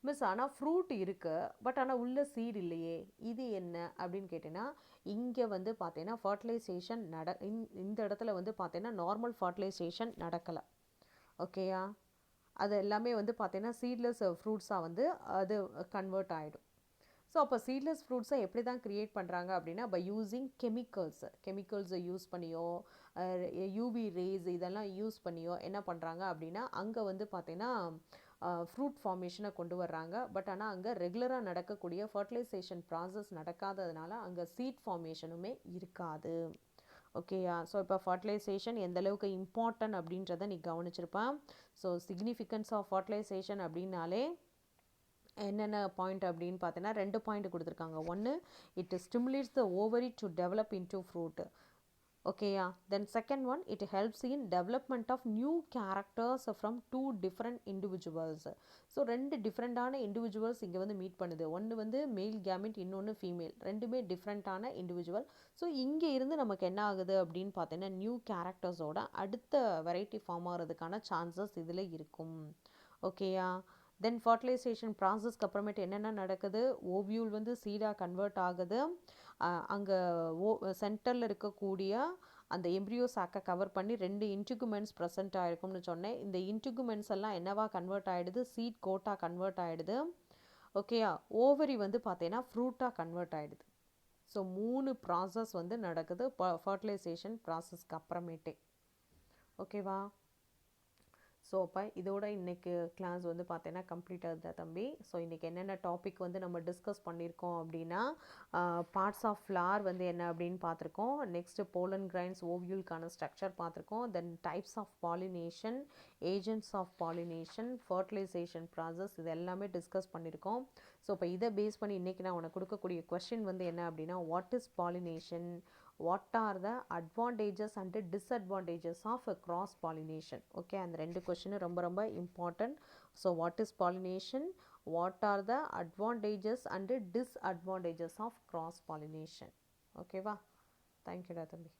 மிஸ் ஆனால் ஃப்ரூட் இருக்குது, பட் ஆனால் உள்ள சீட் இல்லையே, இது என்ன அப்படின்னு கேட்டிங்கன்னா, இங்கே வந்து பார்த்தீங்கன்னா ஃபர்டிலைசேஷன் இந்த இடத்துல வந்து பார்த்தீங்கன்னா நார்மல் ஃபர்டிலைசேஷன் நடக்கலை. ஓகேயா? அது எல்லாமே வந்து பார்த்தீங்கன்னா சீட்லெஸ் ஃப்ரூட்ஸாக வந்து அது கன்வெர்ட் ஆகிடும். ஸோ அப்போ சீட்லெஸ் ஃப்ரூட்ஸை எப்படி தான் க்ரியேட் பண்ணுறாங்க அப்படின்னா பை யூஸிங் கெமிக்கல்ஸை யூஸ் பண்ணியோ யூவி ரேஸ் இதெல்லாம் யூஸ் பண்ணியோ என்ன பண்ணுறாங்க அப்படின்னா அங்கே வந்து பார்த்தீங்கன்னா ஃப்ரூட் ஃபார்மேஷனை கொண்டு வர்றாங்க. பட் ஆனால் அங்கே ரெகுலராக நடக்கக்கூடிய ஃபர்டிலைசேஷன் ப்ராசஸ் நடக்காததுனால அங்கே சீட் ஃபார்மேஷனுமே இருக்காது. ஓகேயா? ஸோ இப்போ ஃபர்டிலைசேஷன் எந்த அளவுக்கு இம்பார்ட்டன்ட் அப்படின்றத நீ கவனிச்சிருப்பேன். ஸோ சிக்னிஃபிகன்ஸ் ஆஃப் ஃபர்டிலைசேஷன் அப்படின்னாலே என்னென்ன பாயிண்ட் அப்படின்னு பார்த்தீங்கன்னா 2 பாயிண்ட் கொடுத்துருக்காங்க. ஒன்று, it stimulates the ovary to develop into fruit. ஓகேயா? Then second one, it helps in development of new characters from 2 different individuals. So 2 டிஃப்ரெண்ட்டான இண்டிவிஜுவல்ஸ் இங்கே வந்து மீட் பண்ணுது. ஒன்று வந்து மேல் கேமெட், இன்னொன்று ஃபீமேல், ரெண்டுமே டிஃப்ரெண்ட்டான இண்டிவிஜுவல். ஸோ இங்கே இருந்து நமக்கு என்ன ஆகுது அப்படின்னு பார்த்தீங்கன்னா நியூ கேரக்டர்ஸோட அடுத்த வெரைட்டி ஃபார்ம் ஆகிறதுக்கான சான்சஸ் இதில் இருக்கும். ஓகேயா? தென் ஃபர்டிலைசேஷன் ப்ராசஸ்க்கு அப்புறமேட்டு என்னென்ன நடக்குது? ஓவியூல் வந்து சீடாக கன்வெர்ட் ஆகுது. அங்கே சென்டரில் இருக்கக்கூடிய அந்த எம்ப்ரியோ சாக்கை கவர் பண்ணி 2 இன்டிகுமெண்ட்ஸ் ப்ரெசென்ட் ஆகிருக்கும்னு சொன்னேன். இந்த இன்டிகுமெண்ட்ஸ் எல்லாம் என்னவா கன்வெர்ட் ஆகிடுது? சீட் கோட்டாக கன்வெர்ட் ஆகிடுது. ஓகேயா? ஓவரி வந்து பார்த்தீங்கன்னா ஃப்ரூட்டாக கன்வெர்ட் ஆகிடுது. ஸோ 3 ப்ராசஸ் வந்து நடக்குது ஃபர்டிலைசேஷன் ப்ராசஸ்க்கு அப்புறமேட்டே. ஓகேவா? ஸோ அப்போ இதோட இன்றைக்கு கிளாஸ் வந்து பார்த்தீங்கன்னா கம்ப்ளீட் ஆகுதா தம்பி? ஸோ இன்றைக்கி என்னென்ன டாபிக் வந்து நம்ம டிஸ்கஸ் பண்ணியிருக்கோம் அப்படின்னா பார்ட்ஸ் ஆஃப் ஃப்ளார் வந்து என்ன அப்படின்னு பார்த்துருக்கோம். நெக்ஸ்ட்டு போலன் கிரைன்ஸ் ஓவியூல்கான ஸ்ட்ரக்சர் பார்த்துருக்கோம். Then types of pollination, agents of pollination, fertilisation process, இது எல்லாமே டிஸ்கஸ் பண்ணியிருக்கோம். ஸோ இப்போ இதை பேஸ் பண்ணி இன்றைக்கி நான் உனக்கு கொடுக்கக்கூடிய கொஸ்டின் வந்து என்ன அப்படின்னா, what is pollination, what are the advantages and disadvantages of a cross pollination? Okay, and the 2 question ரொம்ப ரொம்ப important. So what is pollination, what are the advantages and disadvantages of cross pollination? Okay va? Thank you da thambi.